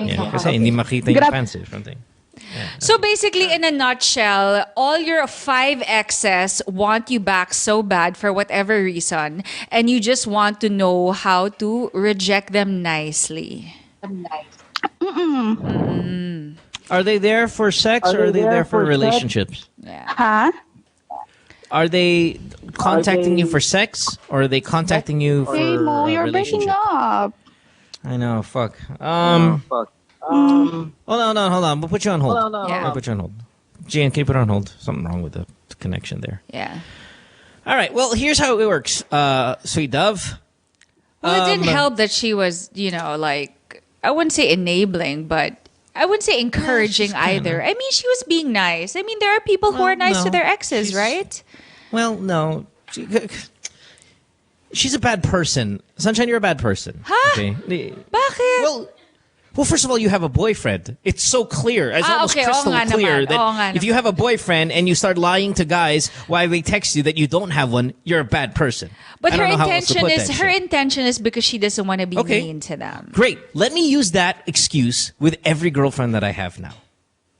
Yeah, kasi hindi makita yung pants or something. So basically, in a nutshell, all your 5 exes want you back so bad for whatever reason, and you just want to know how to reject them nicely. Are they there for sex or are they there for relationships? Huh? Are they contacting you for sex or are they contacting you for Hey Mo, you're breaking relationship? up. I know, fuck. Hold on. We'll put you on hold. Yeah. I'll put you on hold. Jan, can you put it on hold? Something wrong with the connection there. Yeah. All right. Well, here's how it works. Sweet Dove. Well, it didn't help that she was, like, I wouldn't say enabling, but I wouldn't say encouraging either. I mean, she was being nice. I mean, there are people who are nice to their exes, right? Well, no. She's a bad person. Sunshine, you're a bad person. Huh? Okay. Bakit? Well, first of all, you have a boyfriend. It's so clear. It's almost okay. crystal Oo nga clear naman. Oo nga that if you have a boyfriend and you start lying to guys while they text you that you don't have one, you're a bad person. But I her don't know how else to intention put is that shit. because she doesn't want to be Okay. mean to them. Great. Let me use that excuse with every girlfriend that I have now.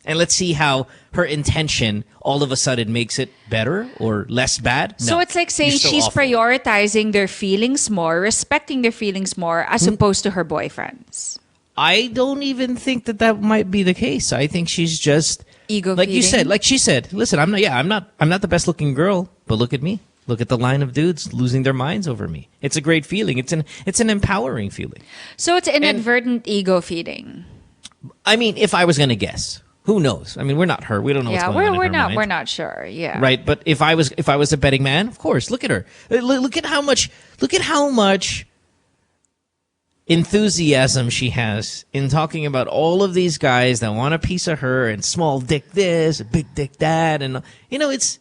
And let's see how her intention all of a sudden makes it better or less bad. So No, it's like saying you're still she's awful. prioritizing their feelings more, respecting their feelings more, as opposed to her boyfriends. I don't even think that might be the case. I think she's just Ego like you feeding? said, like she said. Listen, I'm not the best looking girl, but look at me. Look at the line of dudes losing their minds over me. It's a great feeling. It's an empowering feeling. So it's inadvertent ego feeding. I mean, if I was going to guess, who knows? I mean, we're not her. We don't know what's going on in her mind. We're not sure. Yeah. Right, but if I was a betting man, of course, look at her. Look at how much enthusiasm she has in talking about all of these guys that want a piece of her and small dick this, big dick that, and it's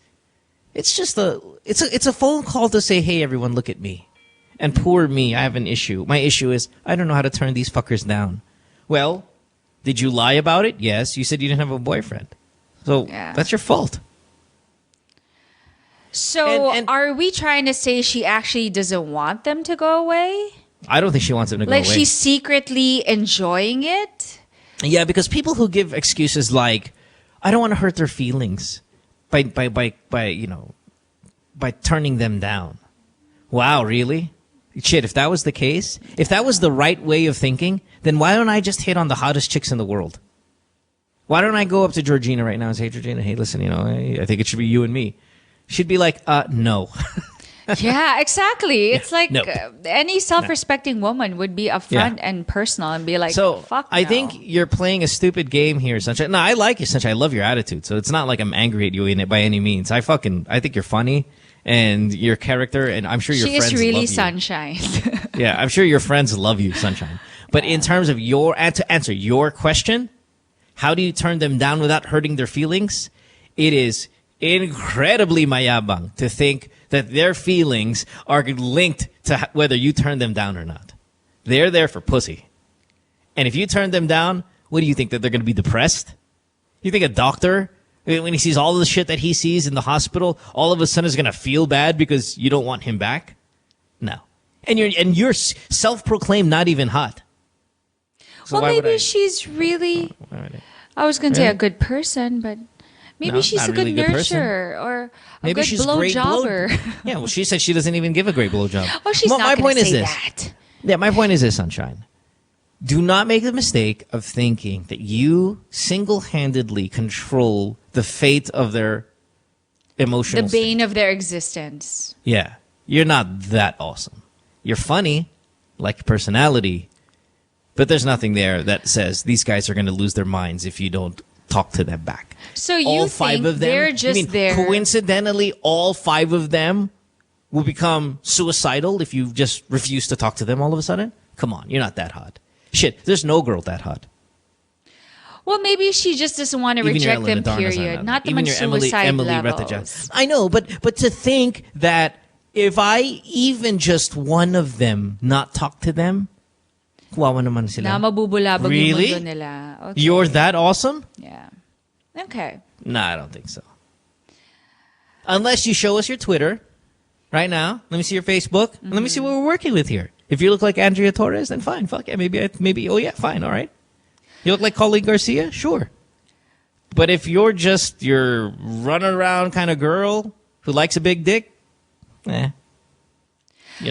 just a phone call to say, hey everyone, look at me. And poor me, I have an issue. My issue is I don't know how to turn these fuckers down. Well, did you lie about it? Yes. You said you didn't have a boyfriend. So that's your fault. So are we trying to say she actually doesn't want them to go away? I don't think she wants them to go away. Like she's secretly enjoying it? Yeah, because people who give excuses like, I don't want to hurt their feelings by turning them down. Wow, really? Shit, if that was the case, if that was the right way of thinking, then why don't I just hit on the hottest chicks in the world? Why don't I go up to Georgina right now and say, hey, Georgina, hey, listen, I think it should be you and me. She'd be like, no. Yeah, exactly. It's like no. any self-respecting woman would be upfront and personal and be like, so fuck I no. think you're playing a stupid game here, Sunshine. No, I like you, Sunshine. I love your attitude. So it's not like I'm angry at you in it by any means. I think you're funny and your character, and I'm sure your friends love you. She is really Sunshine. Yeah, I'm sure your friends love you, Sunshine. But in terms of to answer your question, how do you turn them down without hurting their feelings? It is incredibly mayabang to think that their feelings are linked to whether you turn them down or not. They're there for pussy. And if you turn them down, what do you think, that they're going to be depressed? You think a doctor When he sees all the shit that he sees in the hospital, all of a sudden is going to feel bad because you don't want him back? No. And you're self-proclaimed not even hot. So well, maybe she's really, I was going to say a good person, but maybe she's a good nurturer or a good blowjobber. Yeah, well, she said she doesn't even give a great blowjob. Oh, she's not going to say that. Yeah, my point is this, Sunshine. Do not make the mistake of thinking that you single-handedly control the fate of their emotional The bane of their existence. Yeah. You're not that awesome. You're funny, like your personality, but there's nothing there that says these guys are going to lose their minds if you don't talk to them back. So you think they're just there. Coincidentally, all 5 of them will become suicidal if you just refuse to talk to them all of a sudden? Come on, you're not that hot. Shit, there's no girl that hot. Well, maybe she just doesn't want to reject them, period. Not the suicide levels. I know, but to think that if I even just one of them not talk to them, kawawa naman sila. Na mabubulabog really? yung mundo nila. Okay. You're that awesome? Yeah. Okay. No, I don't think so. Unless you show us your Twitter right now. Let me see your Facebook. Mm-hmm. Let me see what we're working with here. If you look like Andrea Torres, then fine. Fuck yeah. Maybe. Oh yeah, fine. All right. You look like Colleen Garcia? Sure. But if you're just your run around kind of girl who likes a big dick, you're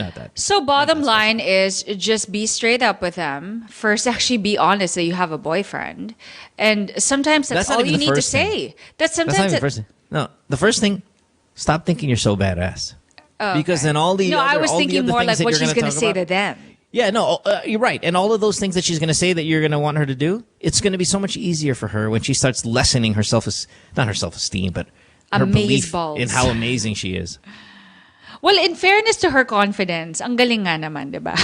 not that. So bottom line is just be straight up with them. First, actually be honest that you have a boyfriend. And sometimes that's all you need to say. That's not even the first thing. No, the first thing, stop thinking you're so badass. Oh, because then all the I was thinking more like what she's going to say to them. Yeah, no, you're right. And all of those things that she's going to say that you're going to want her to do, it's going to be so much easier for her when she starts lessening her not her self-esteem, but her belief in how amazing she is. Well, in fairness to her confidence, ang galing nga naman, di ba?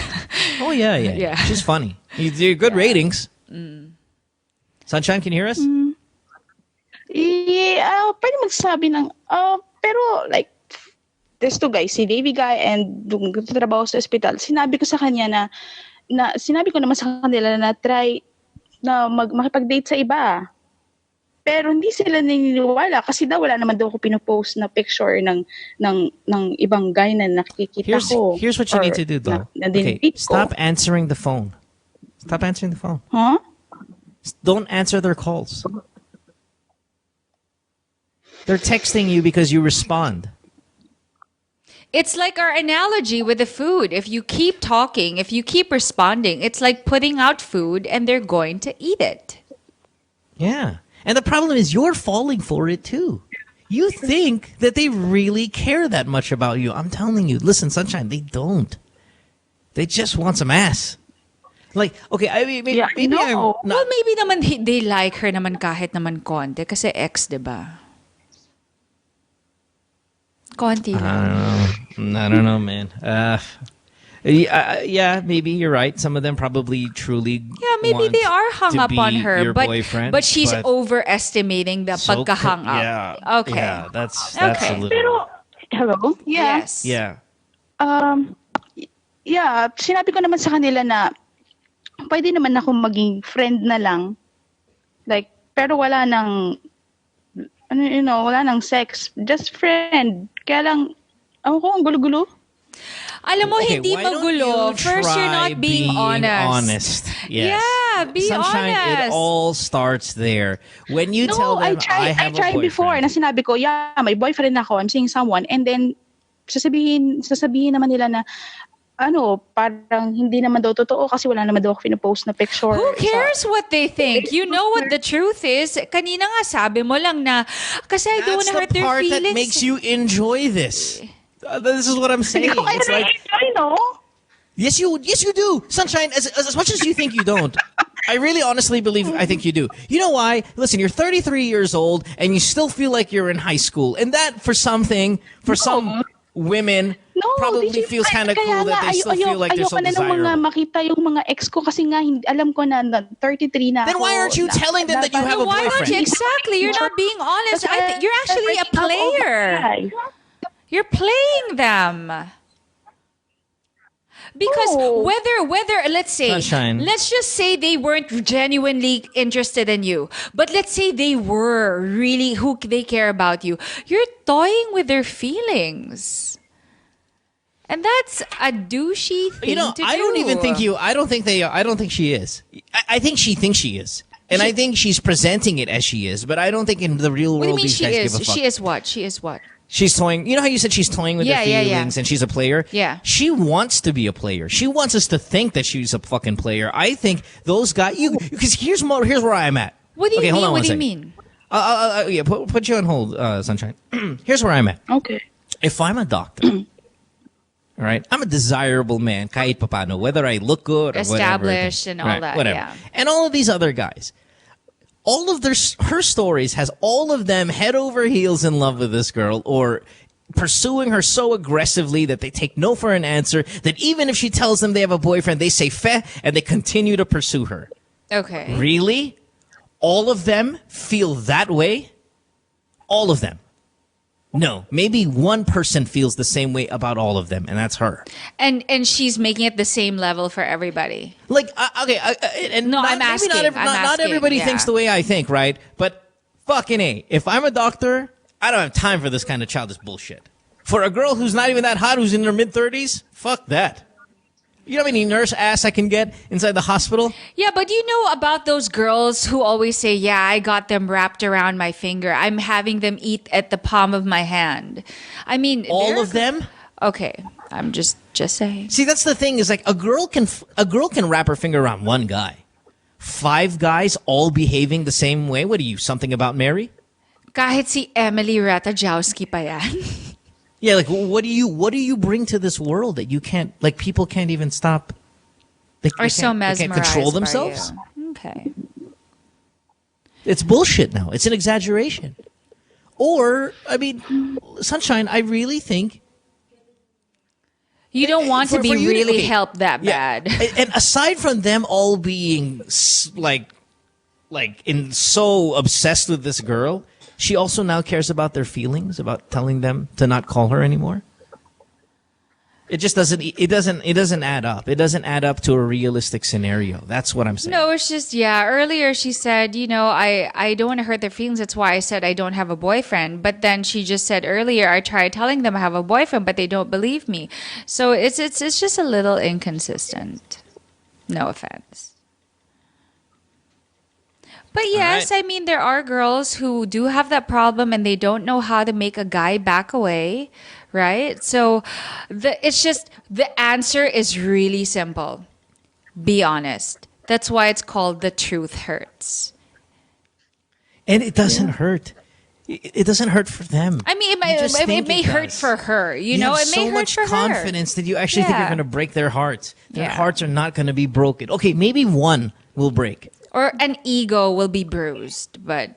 Oh, yeah. She's funny. You do good ratings. Sunshine, can you hear us? Yeah, pwede magsabi ng, pero like, there's 2 guys, si Davy guy and yung trabaho sa ospital. Sinabi ko sa kanya sinabi ko naman sa kanila na try na makipag-date sa iba. Pero hindi sila naniniwala kasi daw wala naman daw ako pinopost na picture ng ibang guy na nakikita ko. Here's what you need to do though. Okay, stop answering the phone. Stop answering the phone. Huh? Don't answer their calls. They're texting you because you respond. It's like our analogy with the food. If you keep talking, if you keep responding, it's like putting out food and they're going to eat it. Yeah. And the problem is you're falling for it too. You think that they really care that much about you. I'm telling you. Listen, Sunshine, they don't. They just want some ass. Like, okay, I mean, maybe I'm not... Well, maybe naman they like her naman kahit naman konti kasi ex, diba? Konti lang. I don't know, man. Yeah, maybe you're right. Some of them probably truly maybe they are hung up on her, but she's but overestimating the pagka-hung up. Yeah. Okay. Yeah, that's okay. a little... Pero, hello? Yeah. Yes. Yeah. Yeah, sinabi ko naman sa kanila na pwede naman akong maging friend na lang. Like, pero wala nang wala nang sex. Just friend. Kaya lang, ang gulo-gulo. Alam mo, hindi magulo. First, you're not being honest. Yes. Yeah, be Sunshine, honest. It all starts there. When you tell them, I have a boyfriend. Before na sinabi ko, may boyfriend ako, I'm seeing someone, and then sasabihin naman nila na, parang hindi naman daw totoo kasi wala naman daw ako pinopost na picture. Who cares what they think? You know what the truth is. Kanina nga sabi mo lang na, kasi I don't want to hurt their feelings. That's the part that makes you enjoy this. This is what I'm saying. It's like, yes, you do. Sunshine, as much as you think you don't, I really honestly believe I think you do. You know why? Listen, you're 33 years old and you still feel like you're in high school. And that, for some women, probably feels kind of cool that they still feel like they're so desirable. Ayoko na makita yung mga ex ko kasi nga alam ko na 33 na ako. Then why aren't you telling them that you have a boyfriend? Why aren't you? Exactly. You're not being honest. You're actually a player. You're playing them. Because whether Sunshine. let's just say they weren't genuinely interested in you, but let's say they were really who they care about you. You're toying with their feelings. And that's a douchey thing to do. I don't even think I don't think they are. I don't think she is. I think she thinks she is. And I think she's presenting it as she is, but I don't think in the real world What do you mean these she guys is? give a fuck. She is what? She is what? She's toying. You know how you said she's toying with her feelings and she's a player? Yeah. She wants to be a player. She wants us to think that she's a fucking player. I think those guys, because here's where I'm at. What do you mean? Hold on What one do you second. mean? Put you on hold, Sunshine. Here's where I'm at. Okay. If I'm a doctor, all right, I'm a desirable man, kahit papano, whether I look good or Established whatever. and all that, whatever. yeah. And all of these other guys, all of her stories has all of them head over heels in love with this girl or pursuing her so aggressively that they take no for an answer, that even if she tells them they have a boyfriend, they say feh and they continue to pursue her. Okay. Really? All of them feel that way? All of them. No, maybe one person feels the same way about all of them, and that's her. And she's making it the same level for everybody. Like, okay, and no, not, I'm asking. Not everybody thinks the way I think, right? But fucking A, if I'm a doctor, I don't have time for this kind of childish bullshit. For a girl who's not even that hot, who's in her mid-30s, fuck that. You know how many nurse ass I can get inside the hospital? Yeah, but you know about those girls who always say, yeah, I got them wrapped around my finger. I'm having them eat at the palm of my hand. I mean... All of them? Okay, I'm just saying. See, that's the thing, is like a girl can wrap her finger around one guy. 5 guys all behaving the same way? What are you, something about Mary? Kahit si Emily Ratajkowski pa yan. Yeah, like what do you bring to this world that you can't, like, people can't even stop? They so mesmerized they can't control by themselves? you. Okay. It's bullshit now. It's an exaggeration. Or, I mean, Sunshine, I really think you don't want to be really helped that bad. And aside from them all being like so obsessed with this girl, she also now cares about their feelings, about telling them to not call her anymore. It just doesn't add up. It doesn't add up to a realistic scenario. That's what I'm saying. No, it's just, earlier she said, I don't want to hurt their feelings. That's why I said I don't have a boyfriend. But then she just said earlier, I tried telling them I have a boyfriend, but they don't believe me. So it's just a little inconsistent. No offense. But yes, I mean, there are girls who do have that problem and they don't know how to make a guy back away, right? So it's just, the answer is really simple. Be honest. That's why it's called The Truth Hurts. And it doesn't hurt. It doesn't hurt for them. I mean, it may hurt for her. You know, it may hurt for her. So much confidence that you actually think you're going to break their hearts. Their hearts are not going to be broken. Okay, maybe one will break. Or an ego will be bruised, but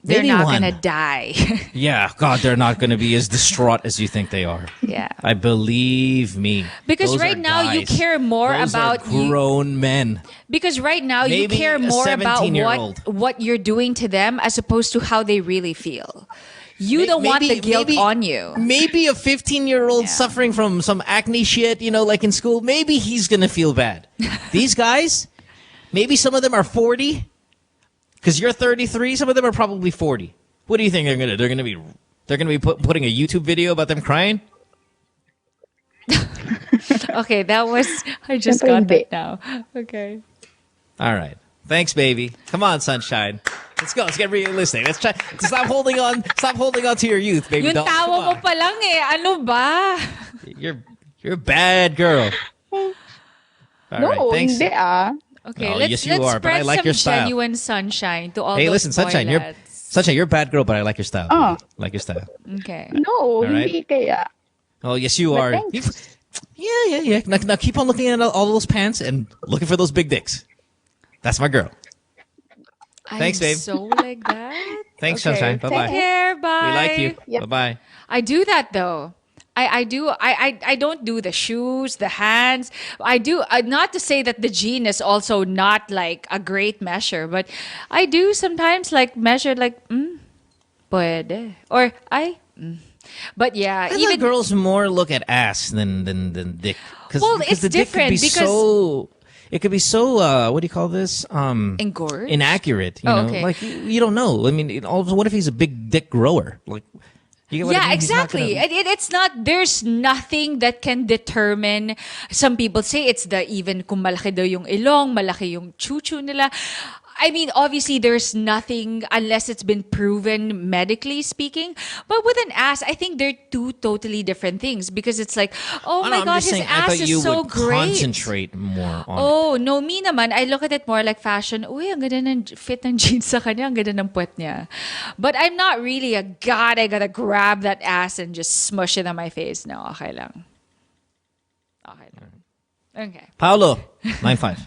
they're Maybe not one. going to die. Yeah, God, they're not going to be as distraught as you think they are. Yeah. I believe me. Because Those right are now you guys. care more Those about are grown men. Because right now you Maybe care a more about 17-year-old. what you're doing to them as opposed to how they really feel. You don't want the guilt on you. Maybe a 15-year-old suffering from some acne shit, like in school, maybe he's going to feel bad. These guys, maybe some of them are 40. Because you're 33, some of them are probably 40. What do you think they're gonna? They're gonna be putting a YouTube video about them crying. Okay, that was. I just got that now. Okay. All right. Thanks, baby. Come on, Sunshine. Let's go. Let's get realistic. Let's try. Stop holding on. Stop holding on to your youth, baby. Yung Don't. tawa mo pa lang Ano ba? You're a bad girl. All right. Thanks. Hindi Okay, Oh, let's yes, you let's are, but I spread like some your style. genuine sunshine to all Hey, those listen, Sunshine. boylets. You're a bad girl, but I like your style. Oh. Baby. Like your style. Okay. No, All right. hindi kaya. Oh, yes, you But are. thanks. Yeah. Now keep on looking at all those pants and looking for those big dicks. That's my girl. Thanks, babe. So like that. Thanks, Okay. Sunshine. Bye-bye. Take care. Bye. We like you. Yep. Bye-bye. I do that though. I do. I don't do the shoes, the hands. I do. Not to say that the gene is also not like a great measure, but I do sometimes like measure like, puede. Or But yeah, I thought even girls more look at ass than dick. Well, it's the dick different could be because it could be so what do you call this? Engorged? Inaccurate. You know, okay. like you don't know. I mean, also, what if he's a big dick grower? Like, you get what I yeah, mean? He's not exactly. gonna- It's not. There's nothing that can determine. Some people say it's the even kung malaki daw yung ilong, malaki yung chuchu nila. I mean, obviously, there's nothing unless it's been proven medically speaking. But with an ass, I think they're two totally different things because it's like, oh no, my I'm God, just his saying, I ass thought you is so would great. concentrate more on it. Oh, no, me naman, I look at it more like fashion. Uy, ang ganda ng fit ng jeans sa kanya, ang ganda ng puwet niya. But I'm not really a God, I gotta grab that ass and just smush it on my face. No, okay lang. Okay lang. Okay. Paolo, 9'5".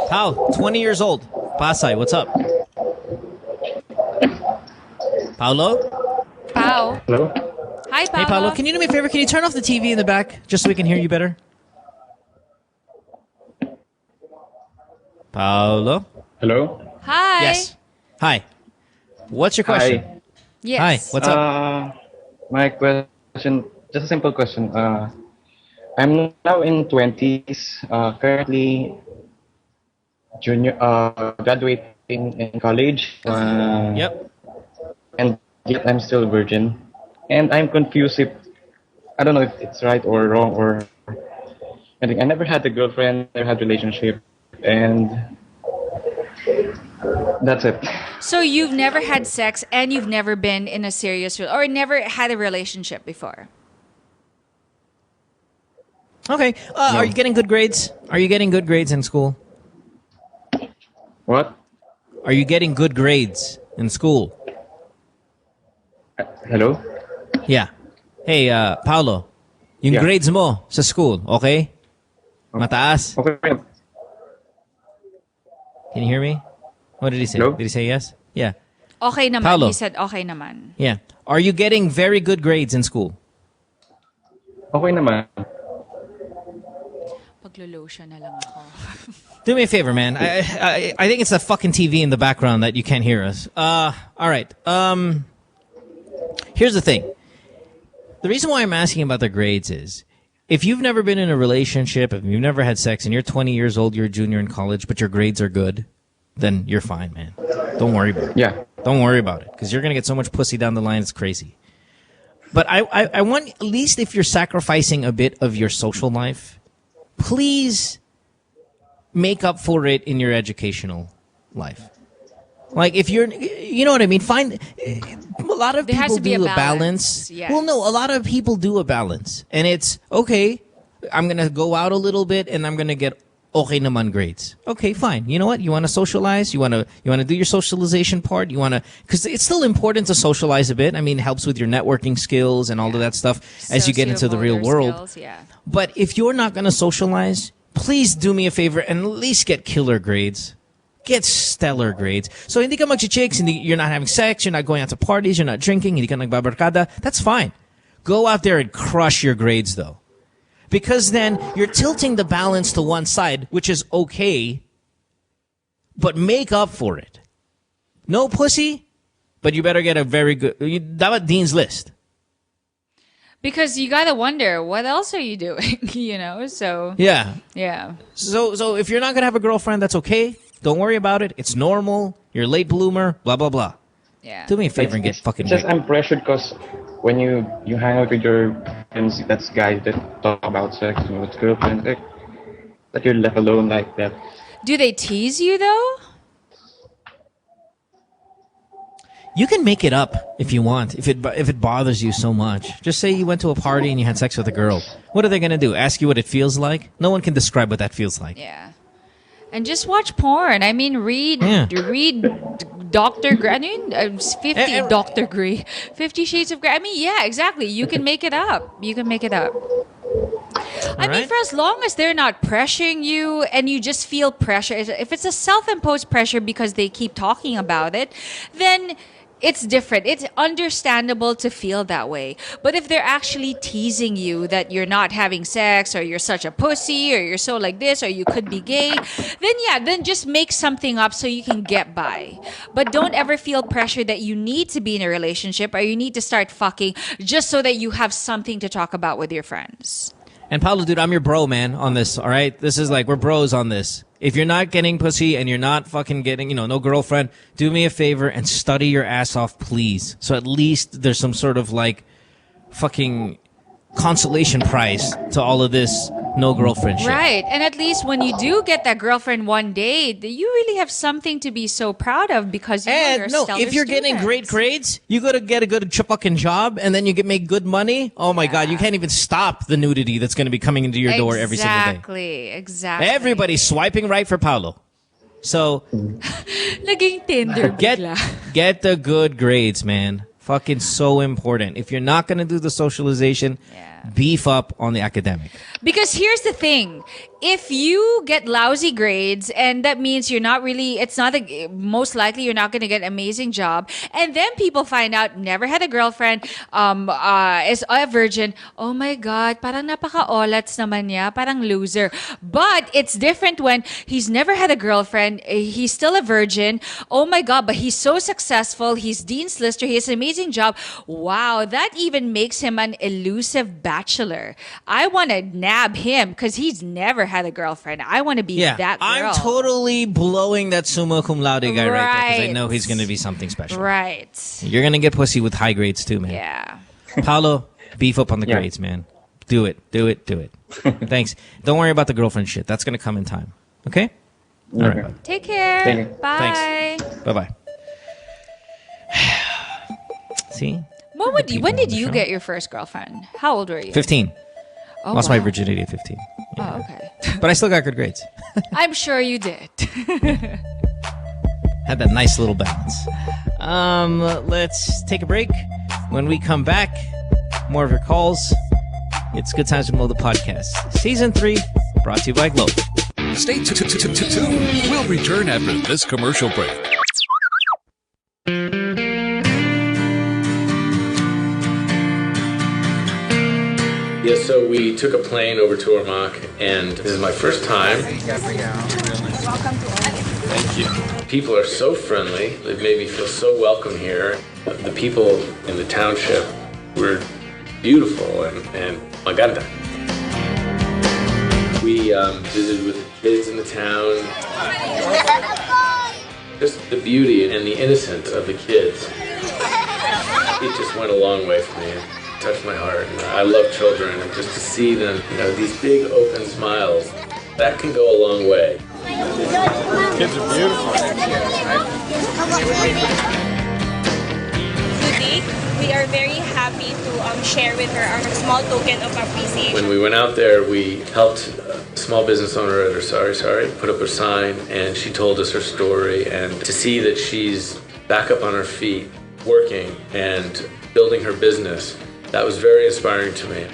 Pao, 20 years old. Pasay, what's up? Paolo? Pao. Hello? Hi, Paolo. Hey, Paolo, can you do me a favor? Can you turn off the TV in the back just so we can hear you better? Paolo? Hello? Hi. Yes. Hi. What's your question? Hi. Yes. Hi, what's up? My question, just a simple question. I'm now in 20s, currently junior, graduating in college. Yep. And yet I'm still a virgin. And I'm confused if, I don't know if it's right or wrong or anything. I never had a girlfriend, never had a relationship, and that's it. So you've never had sex and you've never been in a serious or never had a relationship before? Okay. Are you getting good grades? Are you getting good grades in school? What? Are you getting good grades in school? Hello? Yeah. Hey, Paolo. Yung grades mo sa school, okay? Mataas? Okay. Can you hear me? What did he say? Hello? Did he say yes? Yeah. Okay naman. Paolo. He said okay naman. Yeah. Are you getting very good grades in school? Okay naman. Paglo-lotion na lang ako. Do me a favor, man. I think it's the fucking TV in the background that you can't hear us. All right. Here's the thing. The reason why I'm asking about the grades is, if you've never been in a relationship, if you've never had sex, and you're 20 years old, you're a junior in college, but your grades are good, then you're fine, man. Don't worry about it. Yeah. Don't worry about it, because you're going to get so much pussy down the line, it's crazy. But I want, at least if you're sacrificing a bit of your social life, please make up for it in your educational life. Like, if you're, you know what I mean? Find, a lot of There has people to be do a a balance. balance. Yes. Well, no, a lot of people do a balance. And it's, okay, I'm going to go out a little bit and I'm going to get okay naman grades. Okay, fine. You know what? You want to socialize? You want to do your socialization part? You want to, because it's still important to socialize a bit. I mean, it helps with your networking skills and all of that stuff as you get into the real world. Skills, yeah. But if you're not going to socialize, please do me a favor and at least get killer grades. Get stellar grades. So hindi ka magchichicks, you're not having sex, you're not going out to parties, you're not drinking, hindi ka nagbabarkada. That's fine. Go out there and crush your grades, though. Because then you're tilting the balance to one side, which is okay, but make up for it. No pussy, but you better get a very good... Dapat Dean's List. Because you gotta wonder, what else are you doing? You know, so... Yeah. Yeah. So if you're not going to have a girlfriend, that's okay. Don't worry about it. It's normal. You're a late bloomer, blah, blah, blah. Yeah. Do me a favor and get fucking Just great. I'm pressured because when you hang out with your friends, that's guys that talk about sex and with girlfriends, that you're left alone like that. Do they tease you, though? You can make it up if you want, if it bothers you so much. Just say you went to a party and you had sex with a girl. What are they going to do? Ask you what it feels like? No one can describe what that feels like. Yeah. And just watch porn. I mean, read Dr. Grey. I mean, 50 Dr. Grey. 50 Shades of Grey. I mean, yeah, exactly. You can make it up. You can make it up. I mean, for as long as they're not pressuring you and you just feel pressure, if it's a self-imposed pressure because they keep talking about it, then it's different. It's understandable to feel that way. But if they're actually teasing you that you're not having sex or you're such a pussy or you're so like this or you could be gay, then just make something up so you can get by. But don't ever feel pressure that you need to be in a relationship or you need to start fucking just so that you have something to talk about with your friends. And Paulo, dude, I'm your bro, man, on this, all right? This is like, we're bros on this. If you're not getting pussy and you're not fucking getting, no girlfriend, do me a favor and study your ass off, please. So at least there's some sort of like fucking consolation prize to all of this no girlfriend shit. Right. And at least when you do get that girlfriend one day, you really have something to be so proud of because you're a stellar if you're getting great grades, you got to get a good fucking job and then you make good money. Oh my God, you can't even stop the nudity that's going to be coming into your door every single day. Exactly. Everybody's swiping right for Paulo. So Naging Tinder get the good grades, man. Fucking so important. If you're not going to do the socialization, beef up on the academic. Because here's the thing. If you get lousy grades, and that means you're not really, most likely you're not going to get an amazing job. And then people find out, never had a girlfriend, is a virgin. Oh my God, parang napaka-olats naman niya, parang loser. But it's different when he's never had a girlfriend, he's still a virgin. Oh my God, but he's so successful, he's Dean's Lister, he has an amazing job. Wow, that even makes him an elusive bachelor. I want to nab him because he's never had a girlfriend. I want to be that girl. I'm totally blowing that summa cum laude guy right there because I know he's going to be something special. Right. You're going to get pussy with high grades too, man. Yeah. Paulo, beef up on the grades, man. Do it. Thanks. Don't worry about the girlfriend shit. That's going to come in time. Okay? All right. Take care. Thank you. Bye. Thanks. Bye-bye. See? When did you get your first girlfriend? How old were you? 15. Oh, Lost my virginity at 15. Oh, okay. But I still got good grades. I'm sure you did. Had that nice little balance. Let's take a break. When we come back, more of your calls. It's Good Times with Mo, the podcast. Season 3, brought to you by Globe. Stay tuned. We'll return after this commercial break. Yeah, so we took a plane over to Ormoc, and this is my first time. Thank you. People are so friendly. They've made me feel so welcome here. The people in the township were beautiful and maganda. We visited with the kids in the town. Just the beauty and the innocence of the kids. It just went a long way for me. Touched my heart. I love children, and just to see them, these big open smiles, that can go a long way. Kids are beautiful. Today, we are very happy to share with her our small token of appreciation. When we went out there, we helped a small business owner at her sorry, put up a sign, and she told us her story, and to see that she's back up on her feet, working and building her business, that was very inspiring to me.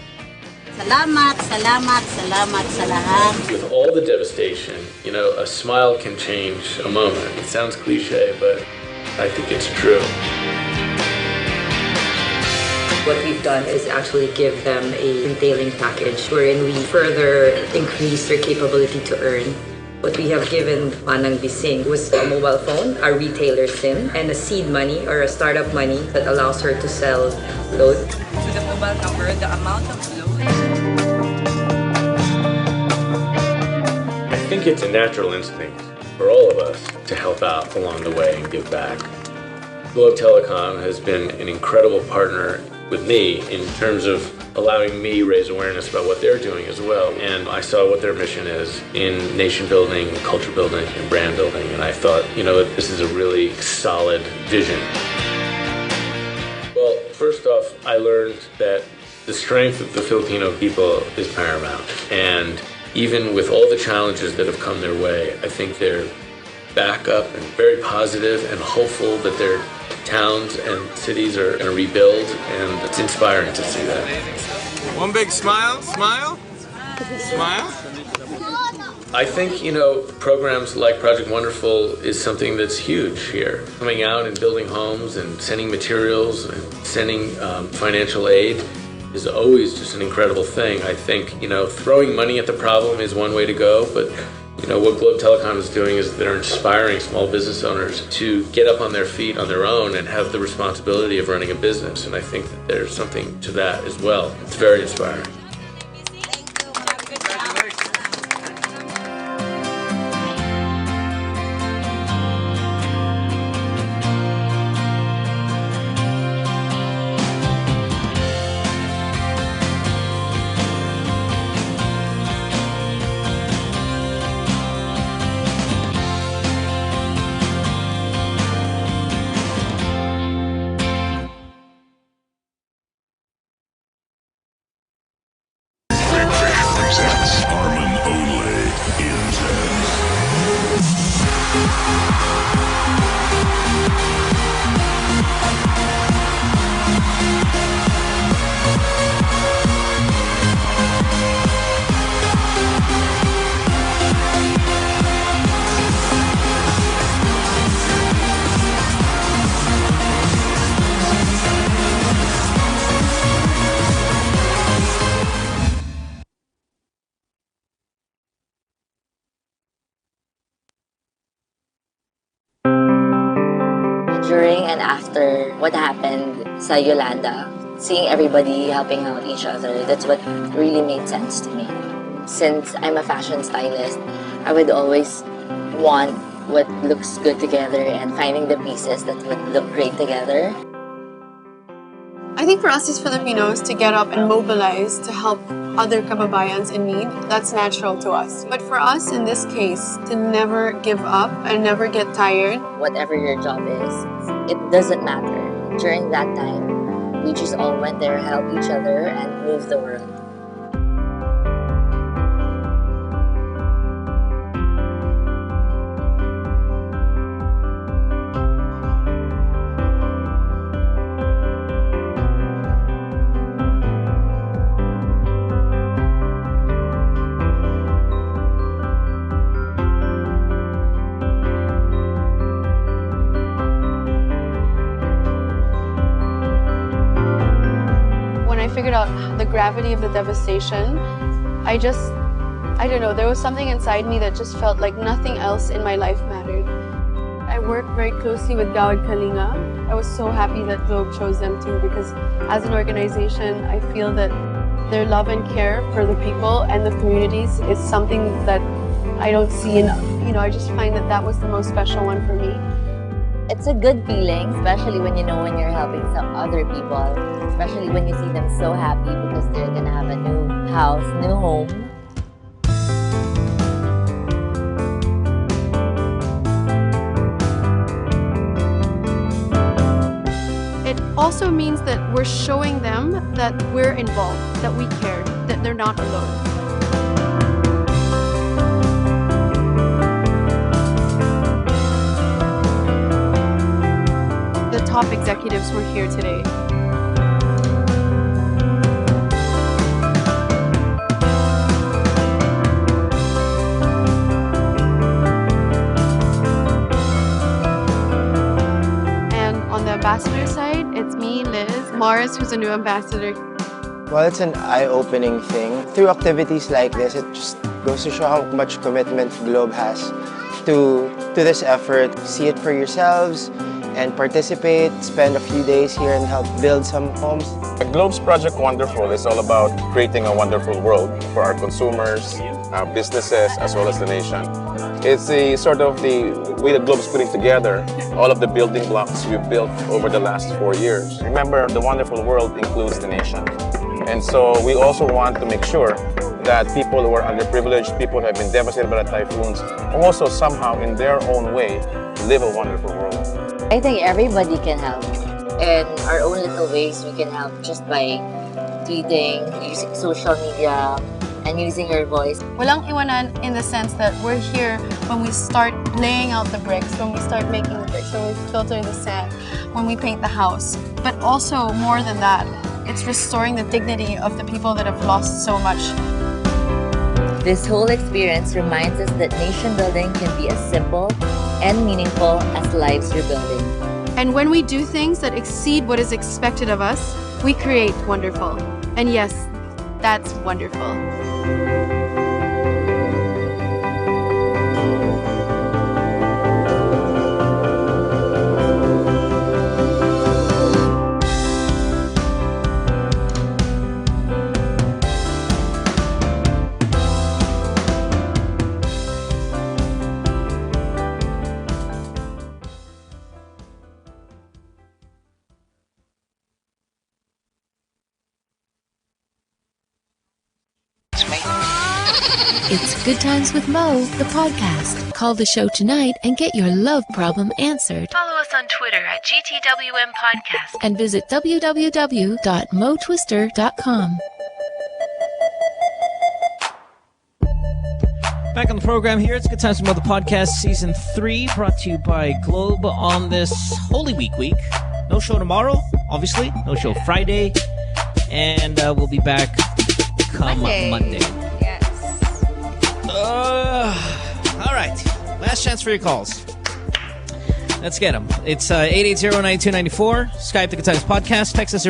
Salamat sa lahat. With all the devastation, a smile can change a moment. It sounds cliche, but I think it's true. What we've done is actually give them a retailing package wherein we further increase their capability to earn. What we have given Manang Bising was a mobile phone, a retailer SIM, and a seed money or a startup money that allows her to sell load. To the mobile number, the amount of load. I think it's a natural instinct for all of us to help out along the way and give back. Globe Telecom has been an incredible partner with me in terms of allowing me raise awareness about what they're doing as well. And I saw what their mission is in nation building, culture building, and brand building. And I thought, this is a really solid vision. Well, first off, I learned that the strength of the Filipino people is paramount. And even with all the challenges that have come their way, I think they're back up and very positive and hopeful that their towns and cities are going to rebuild, and it's inspiring to see that. One big smile. I think, programs like Project Wonderful is something that's huge here. Coming out and building homes and sending materials and sending financial aid is always just an incredible thing. I think, throwing money at the problem is one way to go, but what Globe Telecom is doing is they're inspiring small business owners to get up on their feet on their own and have the responsibility of running a business. And I think that there's something to that as well. It's very inspiring. During and after what happened sa Yolanda, seeing everybody helping out each other, that's what really made sense to me. Since I'm a fashion stylist, I would always want what looks good together and finding the pieces that would look great together. I think for us as Filipinos to get up and mobilize to help other kababayans in need, that's natural to us. But for us in this case, to never give up and never get tired. Whatever your job is, it doesn't matter. During that time, we just all went there, help each other, and move the world. Figured out the gravity of the devastation, I don't know, there was something inside me that just felt like nothing else in my life mattered. I worked very closely with Gawad Kalinga. I was so happy that Globe chose them too, because as an organization, I feel that their love and care for the people and the communities is something that I don't see enough. I just find that that was the most special one for me. It's a good feeling, especially when when you're helping some other people, especially when you see them so happy because they're gonna have a new house, new home. It also means that we're showing them that we're involved, that we care, that they're not alone. The top executives were here today. And on the ambassador side, it's me, Liz, Morris, who's a new ambassador. Well, it's an eye-opening thing. Through activities like this, it just goes to show how much commitment Globe has to this effort. See it for yourselves and participate, spend a few days here and help build some homes. Globe's Project Wonderful is all about creating a wonderful world for our consumers, businesses, as well as the nation. It's the way that Globe's putting together all of the building blocks we've built over the last 4 years. Remember, the wonderful world includes the nation. And so we also want to make sure that people who are underprivileged, people who have been devastated by the typhoons, also somehow in their own way live a wonderful world. I think everybody can help. In our own little ways, we can help just by tweeting, using social media, and using your voice. Walang iwanan in the sense that we're here when we start laying out the bricks, when we start making the bricks, when we filter the sand, when we paint the house. But also, more than that, it's restoring the dignity of the people that have lost so much. This whole experience reminds us that nation building can be as simple and meaningful as lives you're building. And when we do things that exceed what is expected of us, we create wonderful. And yes, that's wonderful. It's Good Times with Mo, the podcast. Call the show tonight and get your love problem answered. Follow us on Twitter at GTWM Podcast. And visit www.motwister.com. Back on the program here. It's Good Times with Mo, the podcast, Season 3, brought to you by Globe on this Holy Week. No show tomorrow, obviously. No show Friday. And we'll be back come Monday. All right. Last chance for your calls. Let's get them. It's 880-9294. Skype, the Good Times Podcast. Text us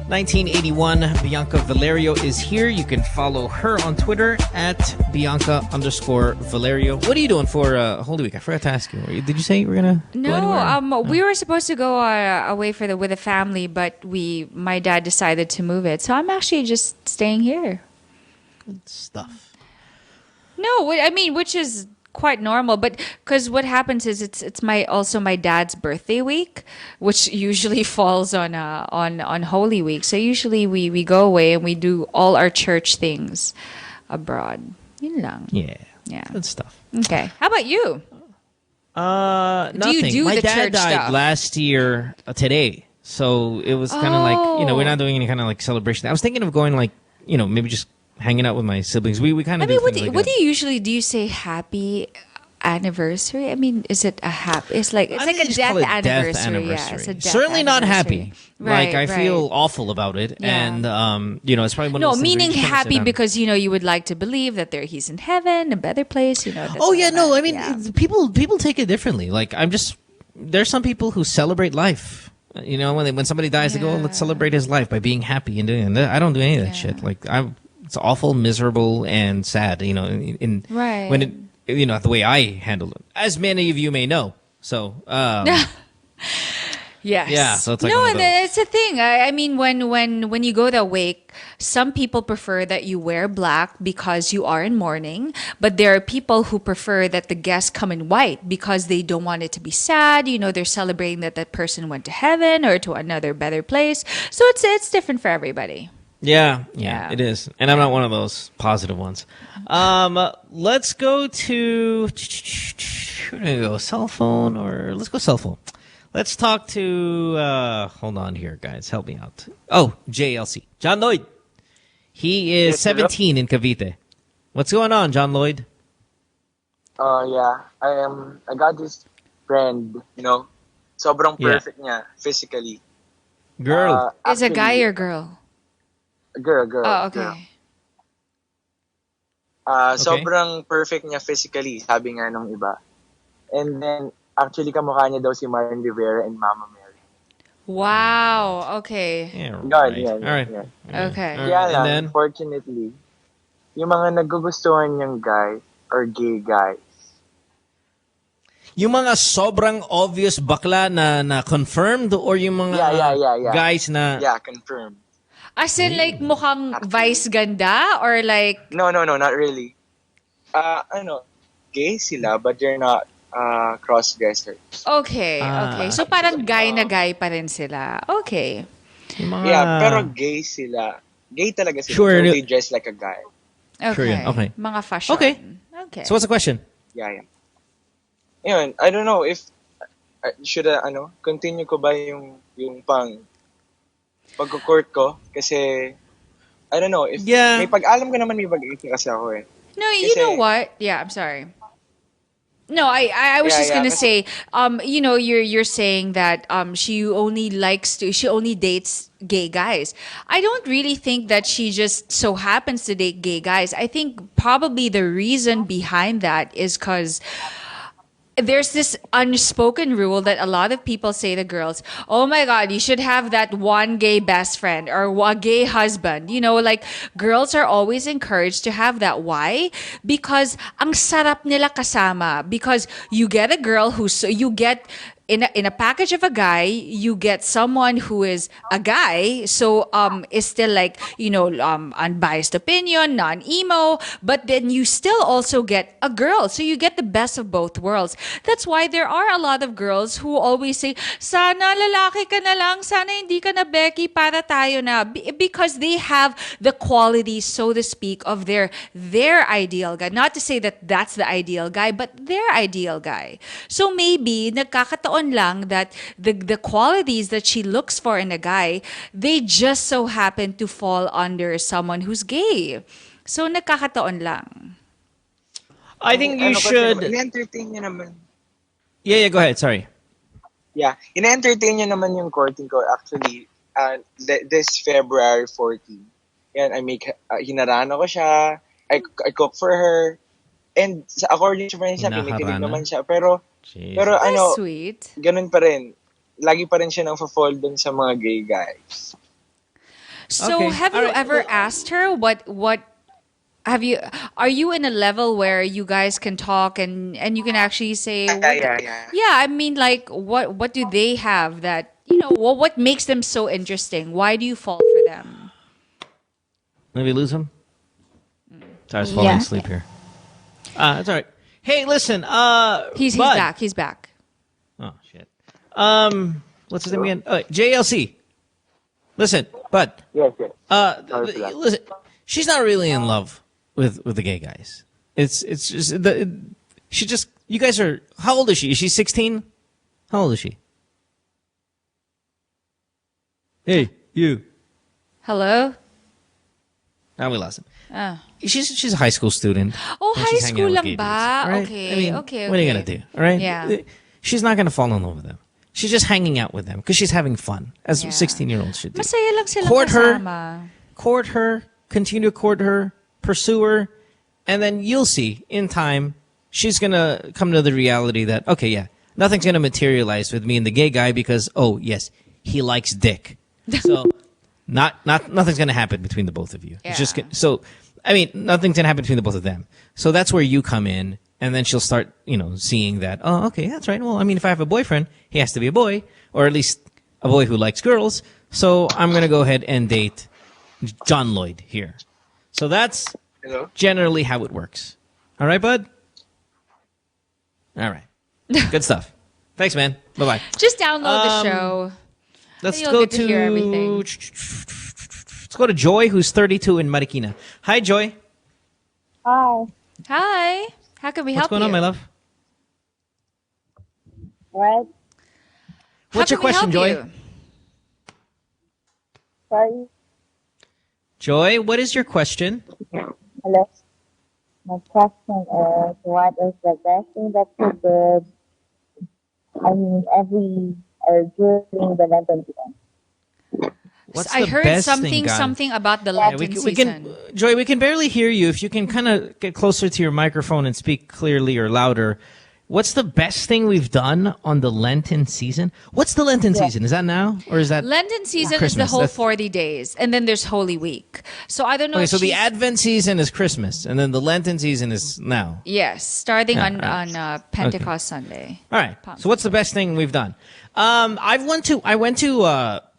0927-214-1981. Bianca Valerio is here. You can follow her on Twitter at Bianca_Valerio. What are you doing for Holy Week? I forgot to ask you. Did you say you were going to go anywhere? We were supposed to go away with the family, but my dad decided to move it. So I'm actually just staying here. Good stuff. No, I mean, which is quite normal, but because what happens is it's also my dad's birthday week, which usually falls on Holy Week. So usually we go away and we do all our church things abroad. Yun lang. Yeah. Good stuff. Okay. How about you? Nothing. Do you do my the dad church died stuff? last year we're not doing any kind of like celebration. I was thinking of going maybe just hanging out with my siblings. We kind of. I mean, what do you usually do? You say happy anniversary? I mean, is it a happy? It's like a death anniversary. Yeah, it's a death Certainly not anniversary. happy. I feel awful about it, and it's probably one of those things meaning where you just kinda happy sit down. because you would like to believe that he's in heaven, a better place. People take it differently. There's some people who celebrate life. When somebody dies, they go, let's celebrate his life by being happy and doing it. I don't do any of that shit. It's awful, miserable, and sad. When the way I handle it, as many of you may know. So, yes, yeah. So it's and it's a thing. I mean, when you go to a wake, some people prefer that you wear black because you are in mourning, but there are people who prefer that the guests come in white because they don't want it to be sad. They're celebrating that person went to heaven or to another better place. So it's different for everybody. Yeah, it is. And I'm not one of those positive ones. Let's go to cell phone, or let's go cell phone. Let's talk to hold on here, guys. Help me out. Oh, JLC. John Lloyd. He is 17 in Cavite. What's going on, John Lloyd? I got this friend, sobrang perfect niya physically. Girl. Is a guy or girl? Girl. Oh, okay. Girl. Sobrang perfect niya physically, sabi nga nung iba. And then, actually, kamukha niya daw si Marian Rivera and Mama Mary. Wow. Okay. Yeah, God, right. All right. Okay. Kaya lang, And then? unfortunately, yung mga nagugustuhan niyang guys or gay guys. Yung mga sobrang obvious bakla na confirmed, or yung mga guys na... Yeah, confirmed. As in, mukhang vice ganda? Or No, not really. Gay sila, but they're not cross-dressers. Okay. So parang guy na guy pa rin sila. Okay. Yeah, pero gay sila. Gay talaga sila. Sure. But they dress like a guy. Okay. Sure, yeah. Okay. Mga fashion. Okay. So what's the question? Yeah. Yun, I don't know if should I continue ko ba yung pagko-court ko, kasi I don't know if may pag-alam ko naman may pag-ibig kasi ako eh. No, you know what? Yeah, I'm sorry. No, I was Yeah, just yeah, gonna kasi- say, you're saying that she only dates gay guys. I don't really think that she just so happens to date gay guys. I think probably the reason behind that is because there's this unspoken rule that a lot of people say to girls, oh my God, you should have that one gay best friend or a gay husband. Like girls are always encouraged to have that. Why? Because ang sarap nila kasama. Because you get a girl you get in a package of a guy, you get someone who is a guy, so is still like unbiased opinion, non-emo, but then you still also get a girl, so you get the best of both worlds. That's why there are a lot of girls who always say, sana lalaki ka na lang, sana hindi ka na Becky, para tayo na, because they have the qualities, so to speak, of their ideal guy. Not to say that that's the ideal guy, but their ideal guy. So maybe nagkakataon lang that the qualities that she looks for in a guy, they just so happen to fall under someone who's gay. So nagkakataon lang. I think you Ano kasi should. naman, ina-entertain niya naman. Yeah, go ahead. Sorry. Yeah, ina-entertain niya naman yung courting ko. Actually, this February 14. Yan, hinarano ko siya. I cook for her. And according to friends niya, kinikilig naman siya. Pero That's sweet. Ganun pa rin. Lagi pa rin siya nang fall dun sa mga gay guys. So have you ever asked her what are you in a level where you guys can talk and you can actually say Yeah. I mean, like what do they have that what makes them so interesting? Why do you fall for them? Maybe lose him? I was falling asleep here. It's all right. Hey, listen. He's Bud. back. He's back. Oh shit. What's his name again? JLC. Listen, Bud. Yes. Listen. She's not really in love with the gay guys. It's just she just. You guys are. How old is she? Is she 16? How old is she? Hey, you. Hello? Now we lost him. Oh. She's a high school student. Oh, and high she's hanging school out lang with gay ba? dudes, right? Okay, I mean, okay. What are you gonna do? All right. Yeah. She's not gonna fall in love with them. She's just hanging out with them because she's having fun, as 16-year-olds should do. Masaya lang silang Court her, continue to court her, pursue her, and then you'll see in time she's gonna come to the reality that okay, yeah, nothing's gonna materialize with me and the gay guy because yes, he likes dick. So nothing's gonna happen between the both of you. It's just nothing's gonna happen between the both of them. So that's where you come in, and then she'll start, seeing that. Oh, okay, that's right. Well, I mean, if I have a boyfriend, he has to be a boy, or at least a boy who likes girls. So I'm gonna go ahead and date John Lloyd here. So that's generally how it works. All right, bud. All right. Good stuff. Thanks, man. Bye bye. Just download the show. Let's You'll go get to hear everything. Let's go to Joy, who's 32 in Marikina. Hi, Joy. Hi. Hi. How can we help you? What's going on, my love? What? What's your question, Joy? You? Sorry? Joy, what is your question? Hello? My question is, what is the best thing that you did, during the Lenten season? What's I the heard best thing, God? something about the Lenten season. Joy, we can barely hear you. If you can kind of get closer to your microphone and speak clearly or louder. What's the best thing we've done on the Lenten season? What's the Lenten season? Is that now or is that Lenten season is the Christmas? whole That's- 40 days, and then there's Holy Week. So I don't know. Okay, if so the she's- Advent season is Christmas, and then the Lenten season is now. Yes, starting Yeah, on right. Pentecost Sunday. All right. So what's the best thing we've done? I went to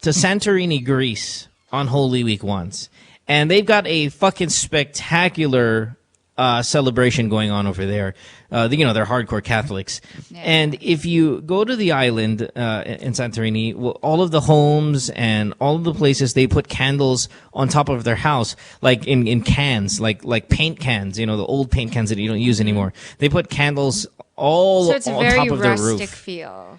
Santorini, Greece on Holy Week once, and they've got a fucking spectacular celebration going on over there. They're hardcore Catholics, and if you go to the island in Santorini, all of the homes and all of the places, they put candles on top of their house, like in cans, like paint cans. The old paint cans that you don't use anymore. They put candles all So it's a on very top of their rustic roof. feel.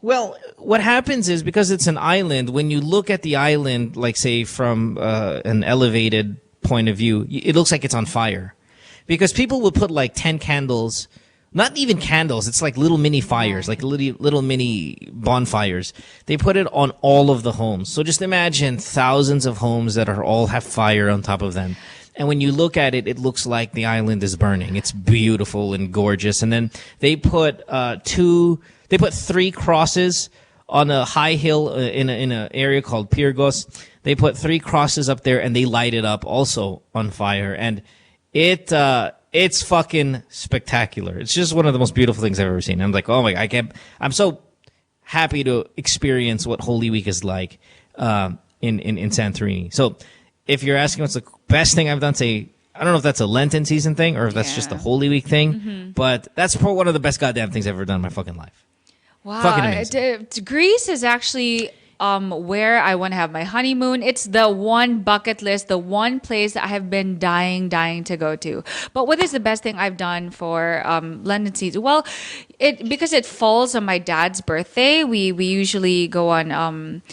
Well, what happens is because it's an island, when you look at the island, like say from an elevated point of view, it looks like it's on fire. Because people will put like 10 candles Not even candles. It's like little mini fires, like little mini bonfires. They put it on all of the homes. So just imagine thousands of homes that are all have fire on top of them. And when you look at it, it looks like the island is burning. It's beautiful and gorgeous. And then they put three crosses on a high hill in an area called Pirgos. They put three crosses up there and they light it up also on fire. And it's fucking spectacular. It's just one of the most beautiful things I've ever seen. I'm like, oh my God, I'm so happy to experience what Holy Week is like in Santorini. So if you're asking what's the best thing I've done, I don't know if that's a Lenten season thing or if that's just a Holy Week thing, but that's probably one of the best goddamn things I've ever done in my fucking life. Wow. Fucking amazing. Greece is actually where I want to have my honeymoon. It's the one bucket list, the one place that I have been dying to go to. But what is the best thing I've done for London season? Well, because it falls on my dad's birthday, we usually go on.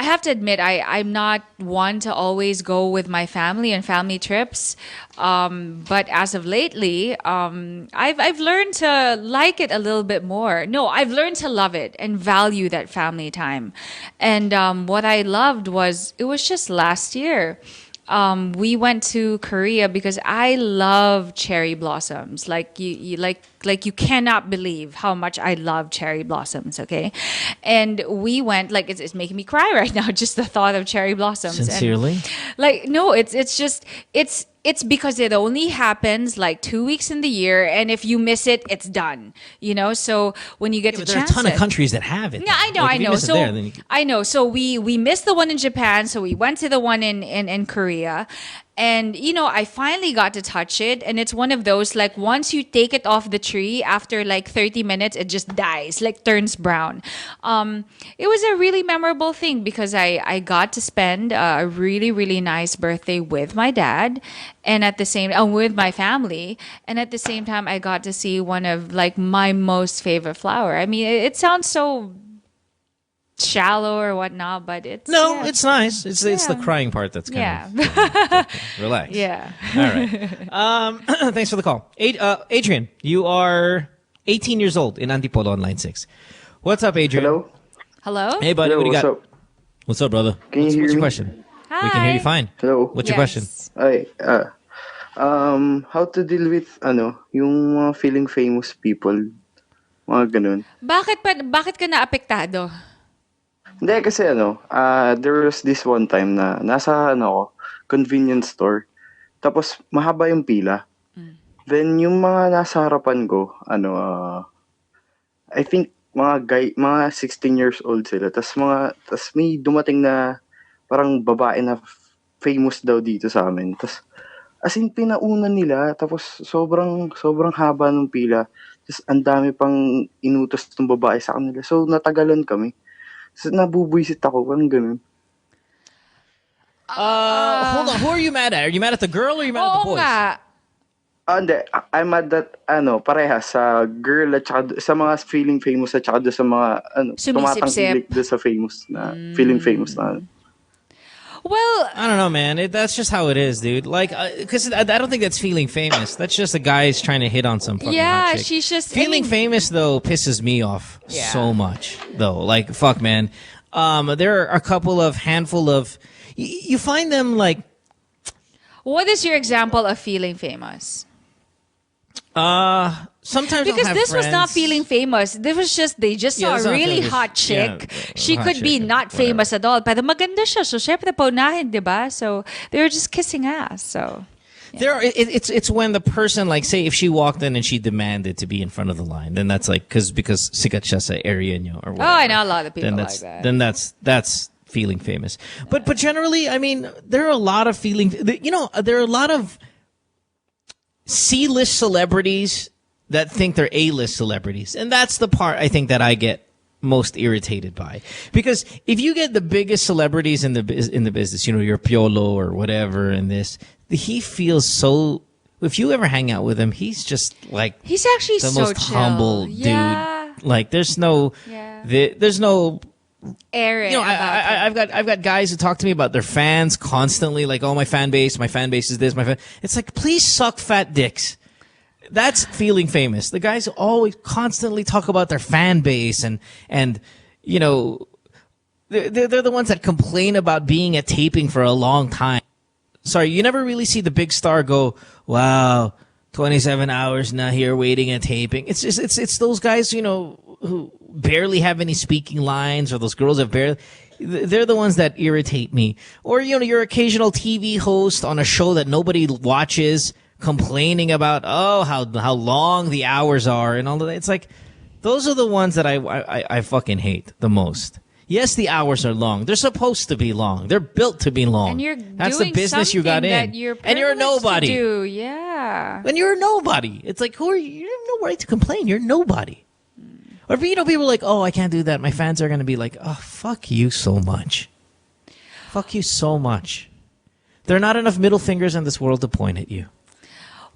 I have to admit, I'm not one to always go with my family and family trips. But as of lately, I've learned to like it a little bit more. No, I've learned to love it and value that family time. And what I loved was, it was just last year. We went to Korea because I love cherry blossoms. Like you cannot believe how much I love cherry blossoms. Okay, and we went. Like it's making me cry right now just the thought of cherry blossoms. Sincerely, and, no, it's because it only happens like 2 weeks in the year, and if you miss it, it's done. So when you get to there are a ton of countries that have it. Yeah, I know, Like, I know. So I know. So we missed the one in Japan, so we went to the one in Korea. And, I finally got to touch it. And it's one of those, like, once you take it off the tree, after like 30 minutes, it just dies, like turns brown. It was a really memorable thing because I got to spend a really, really nice birthday with my dad and at the same with my family. And at the same time, I got to see one of like my most favorite flower. I mean, it sounds so shallow or whatnot, but it's nice. It's the crying part that's kind of relax. Yeah. All right. Thanks for the call, Adrian. You are 18 years old in Antipolo on line 6. What's up, Adrian? Hello. Hey, buddy. Hello, what do you what's got? up? What's up, brother? Can you What's hear your me? question? Hi. We can hear you fine. Hello. What's your question? Hi. How to deal with yung mga feeling famous people, mga ganun. Bakit ka naapektado? Hindi kasi there was this one time na nasa convenience store. Tapos mahaba yung pila. Then yung mga nasa harapan ko, I think mga 16 years old sila. Tas may dumating na parang babae na famous daw dito sa amin. Tas as in pinaunan nila, tapos sobrang haba ng pila. Tas ang dami pang inutos ng babae sa kanila. So natagalan kami. So nabubwisit ako, parang ganun. Hold on. Who are you mad at? Are you mad at the girl or are you mad at the boys? Hindi. I'm mad that, parehas sa girl at saka sa mga feeling famous at saka sa mga, tumatangkilik doon sa famous na, feeling famous na. Well, I don't know, man. That's just how it is, dude. Like, because I don't think that's feeling famous. That's just a guy's trying to hit on some fucking hot chick. She's just feeling famous though pisses me off so much though. Like, fuck, man. There are a handful of. You find them like. What is your example of feeling famous? Sometimes because I'll have this friends. was not feeling famous. This was just they just saw this a is not really famous. hot chick. She hot could chick be and not famous at all, pero maganda siya. So syempre paunahin, 'di ba? So they were just kissing ass. So it's when the person, like, say if she walked in and she demanded to be in front of the line, then that's like because sikat siya sa area nyo or whatever. Oh, I know a lot of people like that. Then that's feeling famous. But generally, I mean, there are a lot of there are a lot of C-list celebrities that think they're A-list celebrities. And that's the part I think that I get most irritated by. Because if you get the biggest celebrities in the business, your Piolo or whatever in this, he feels so, if you ever hang out with him, he's just like, he's actually the so most chill. humble dude. Like there's no Eric, I've got guys who talk to me about their fans constantly, like, oh, my fan base is this, It's like, please suck fat dicks. that's feeling famous. The guys always constantly talk about their fan base and you know, they're the ones that complain about being at taping for a long time. Sorry, you never really see the big star go, wow, 27 hours now here waiting at taping. It's just, it's those guys, you know, who barely have any speaking lines, or those girls that barely, they're the ones that irritate me. Or, you know, your occasional TV host on a show that nobody watches complaining about, oh, how long the hours are and all of that. It's like, those are the ones that I fucking hate the most. Yes, the hours are long. They're supposed to be long. They're built to be long. And that's the business you got in. And you're a nobody. Yeah. And you're a nobody. It's like, who are you? You have no right to complain. You're nobody. Or, you know, people are like, oh, I can't do that. My fans are going to be like, oh, fuck you so much. Fuck you so much. There are not enough middle fingers in this world to point at you.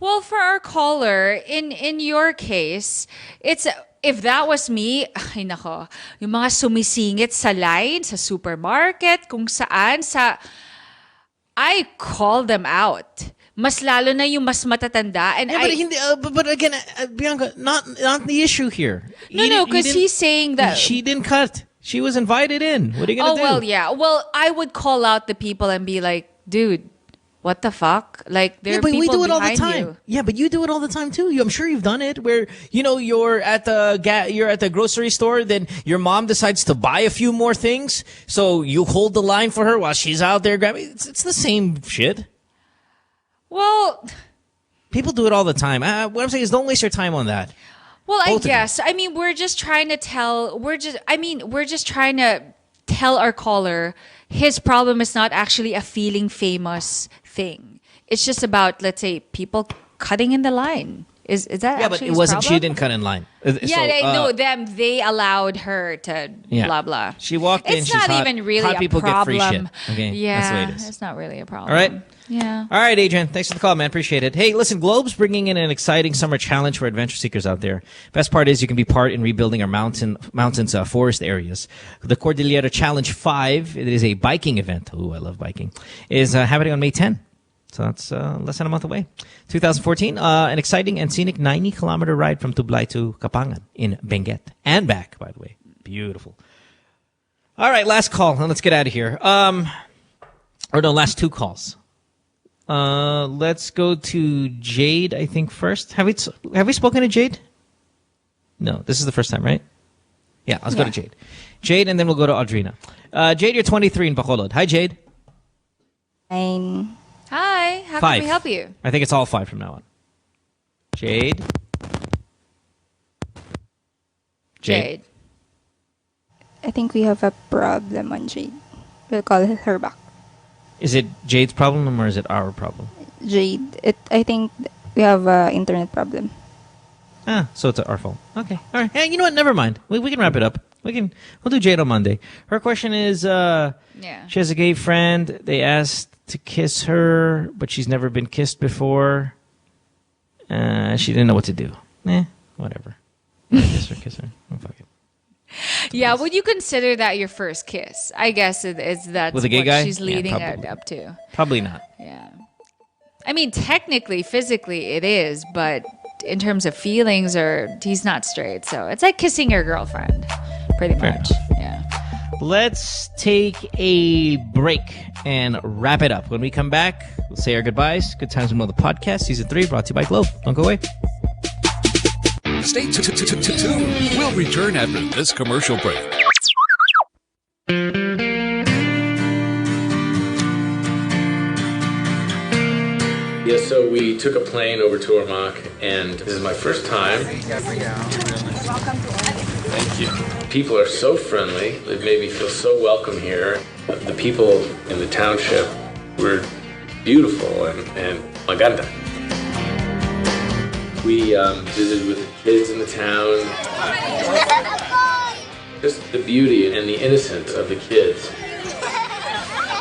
Well, for our caller, in your case, it's if that was me, ay nako, yung mga sumisingit sa line, sa supermarket, kung saan, I call them out. Mas lalo na yung mas matatanda. And but again, Bianca, not the issue here. No, because he's saying that she didn't cut. She was invited in. What are you going to do? Oh, well, yeah. Well, I would call out the people and be like, dude, what the fuck? Like, there are people we do it all the behind time. you. Yeah, but you do it all the time too. I'm sure you've done it where, you know, you're at the grocery store, then your mom decides to buy a few more things, so you hold the line for her while she's out there grabbing. It's the same shit. Well, people do it all the time. What I'm saying is, don't waste your time on that. Well, Both I of you. guess. I mean, we're just trying to tell our caller his problem is not actually a feeling famous thing. It's just about, let's say, people cutting in the line. Is that Yeah, actually but it his wasn't. problem? She didn't cut in line. They allowed her to blah blah. She walked in. It's She's not hot. even really Hot a people problem. get free shit. Okay, Yeah, that's the way it is. it's not really a problem. All right. Yeah. All right, Adrian. Thanks for the call, man. Appreciate it. Hey, listen, Globe's bringing in an exciting summer challenge for adventure seekers out there. Best part is you can be part in rebuilding our mountains, forest areas. The Cordillera Challenge 5, it is a biking event. Ooh, I love biking. Is happening on May 10. So that's less than a month away. 2014, an exciting and scenic 90-kilometer ride from Tublay to Kapangan in Benguet. And back, by the way. Beautiful. All right, last call. Let's get out of here. Last two calls. Let's go to Jade, I think, first. Have we spoken to Jade? No, this is the first time, right? Yeah, let's go to Jade. Jade, and then we'll go to Audrina. Jade, you're 23 in Bacolod. Hi, Jade. Fine. Hi, how Five. can we help you? I think it's all 5 from now on. Jade. Jade. I think we have a problem on Jade. We'll call her back. Is it Jade's problem or is it our problem? Jade. I think we have an internet problem. So it's our fault. Okay. All right. Hey, you know what? Never mind. We can wrap it up. We'll do Jade on Monday. Her question is, she has a gay friend. They asked to kiss her, but she's never been kissed before. She didn't know what to do. Whatever. Kiss her. Oh, fuck it. Yeah, would you consider that your first kiss? I guess that's With a gay what guy? she's Yeah, leading probably. it up to. Probably not. Yeah. I mean, technically, physically, it is, but in terms of feelings, he's not straight, so it's like kissing your girlfriend, pretty much. Yeah. Let's take a break and wrap it up. When we come back, we'll say our goodbyes. Good Times with Mo, the podcast, season 3, brought to you by Globe. Don't go away. Stay tuned. We'll return after this commercial break. Yeah, so we took a plane over to Ormoc, and this is my first time. Thank you. People are so friendly. They've made me feel so welcome here. The people in the township were beautiful and maganda. We visited with the kids in the town. Just the beauty and the innocence of the kids.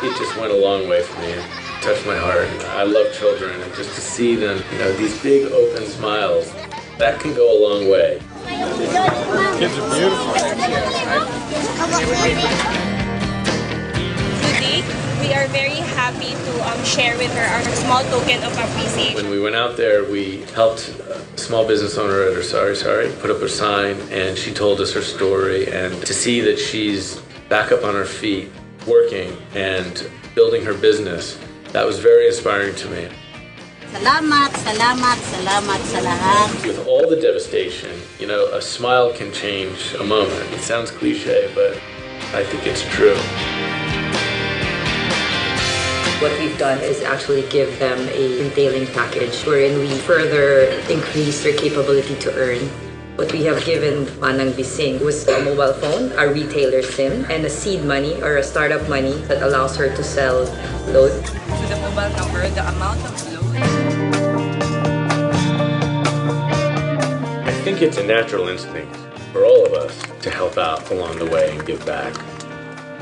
It just went a long way for me. It touched my heart. I love children, and just to see them, these big open smiles, that can go a long way. Kids are beautiful. Judy, we are very happy happy to share with her our small token of appreciation. When we went out there, we helped a small business owner at her put up a sign, and she told us her story. And to see that she's back up on her feet, working and building her business, that was very inspiring to me. Salamat, salamat, salamat sa lahat. With all the devastation, a smile can change a moment. It sounds cliche, but I think it's true. What we've done is actually give them a entailing package wherein we further increase their capability to earn. What we have given Manang Bising was a mobile phone, a retailer SIM, and a seed money or a startup money that allows her to sell load. To the mobile number, the amount of load. I think it's a natural instinct for all of us to help out along the way and give back.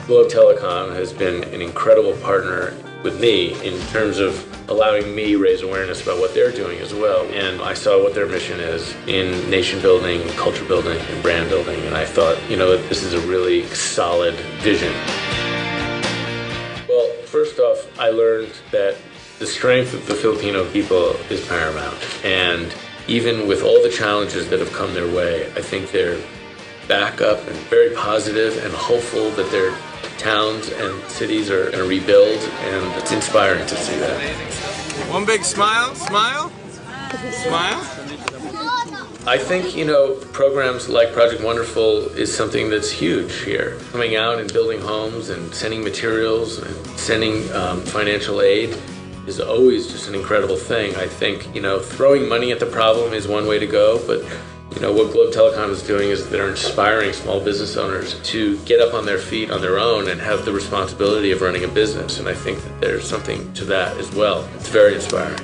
Globe Telecom has been an incredible partner with me in terms of allowing me raise awareness about what they're doing as well. And I saw what their mission is in nation building, culture building, and brand building. And I thought, this is a really solid vision. Well, first off, I learned that the strength of the Filipino people is paramount. And even with all the challenges that have come their way, I think they're back up and very positive and hopeful that their towns and cities are going to rebuild, and it's inspiring to see that. One big smile, smile. I think, programs like Project Wonderful is something that's huge here. Coming out and building homes and sending materials and sending financial aid is always just an incredible thing. I think, throwing money at the problem is one way to go, but what Globe Telecom is doing is they're inspiring small business owners to get up on their feet on their own and have the responsibility of running a business. And I think that there's something to that as well. It's very inspiring.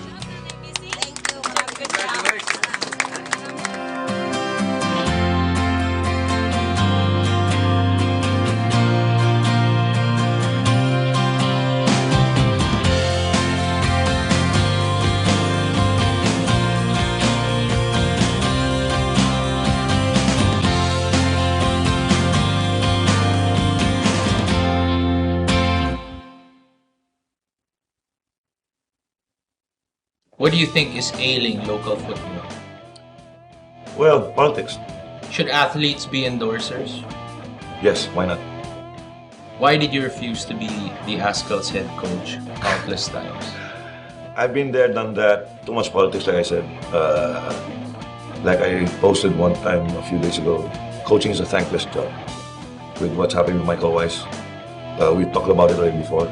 What do you think is ailing local football? Well, politics. Should athletes be endorsers? Yes, why not? Why did you refuse to be the Haskell's head coach countless times? I've been there, done that. Too much politics, like I said. Like I posted one time a few days ago, coaching is a thankless job. With what's happening with Michael Weiss, we talked about it already before,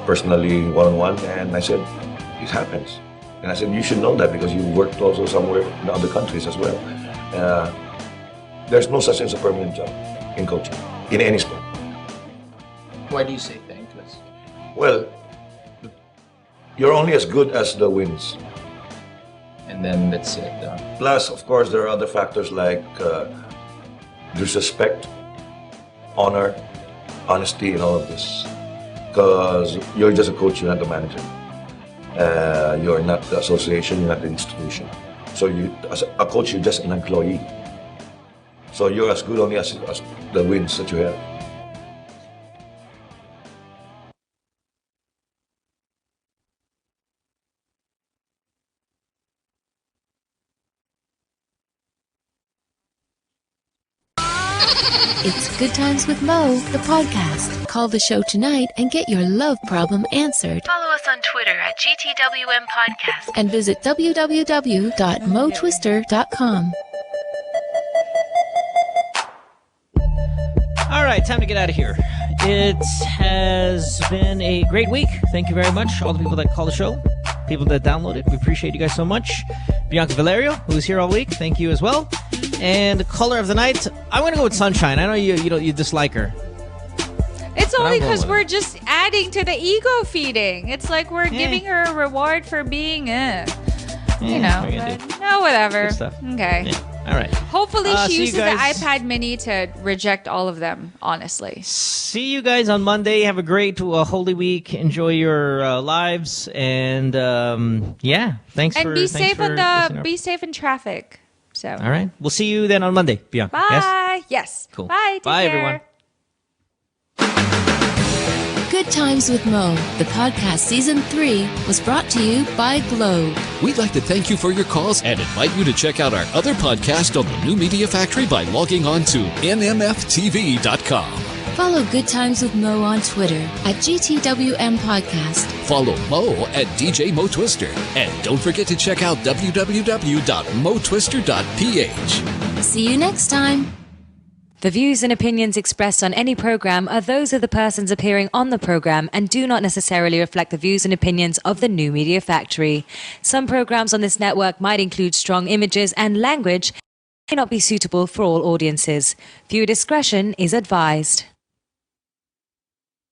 personally, one-on-one, and I said, it happens. And I said, you should know that because you worked also somewhere in other countries as well. There's no such thing as a permanent job in coaching, in any sport. Why do you say thankless? Well, you're only as good as the wins. And then that's it. Plus, of course, there are other factors like disrespect, honor, honesty, and all of this. Because you're just a coach, you're not a manager. You're not the association, you're not the institution. So you, as a coach, you're just an employee. So you're as good only as the wins that you have. It's Good Times with Mo, the podcast. Call the show tonight and get your love problem answered. Follow us on Twitter at GTWM Podcast. And visit www.motwister.com. All right, time to get out of here. It has been a great week. Thank you very much, all the people that call the show, people that download it. We appreciate you guys so much. Bianca Valerio, who was here all week, thank you as well. And color of the night, I'm going to go with Sunshine. I know you dislike her. It's only because we're just adding to the ego feeding. It's like we're giving her a reward for being whatever. Good stuff. Okay. Yeah. All right. Hopefully she uses the iPad mini to reject all of them, honestly. See you guys on Monday. Have a great Holy Week. Enjoy your lives. And thanks for... And be safe be safe in traffic. So. All right. We'll see you then on Monday, Bianca. Bye. Yes. Cool. Bye. Take Bye, care. everyone. Good Times with Mo, the podcast Season 3, was brought to you by Globe. We'd like to thank you for your calls and invite you to check out our other podcast on the New Media Factory by logging on to nmftv.com. Follow Good Times with Mo on Twitter at GTWM Podcast. Follow Mo at DJ Mo Twister. And don't forget to check out www.motwister.ph. See you next time. The views and opinions expressed on any program are those of the persons appearing on the program and do not necessarily reflect the views and opinions of the New Media Factory. Some programs on this network might include strong images and language and may not be suitable for all audiences. Viewer discretion is advised.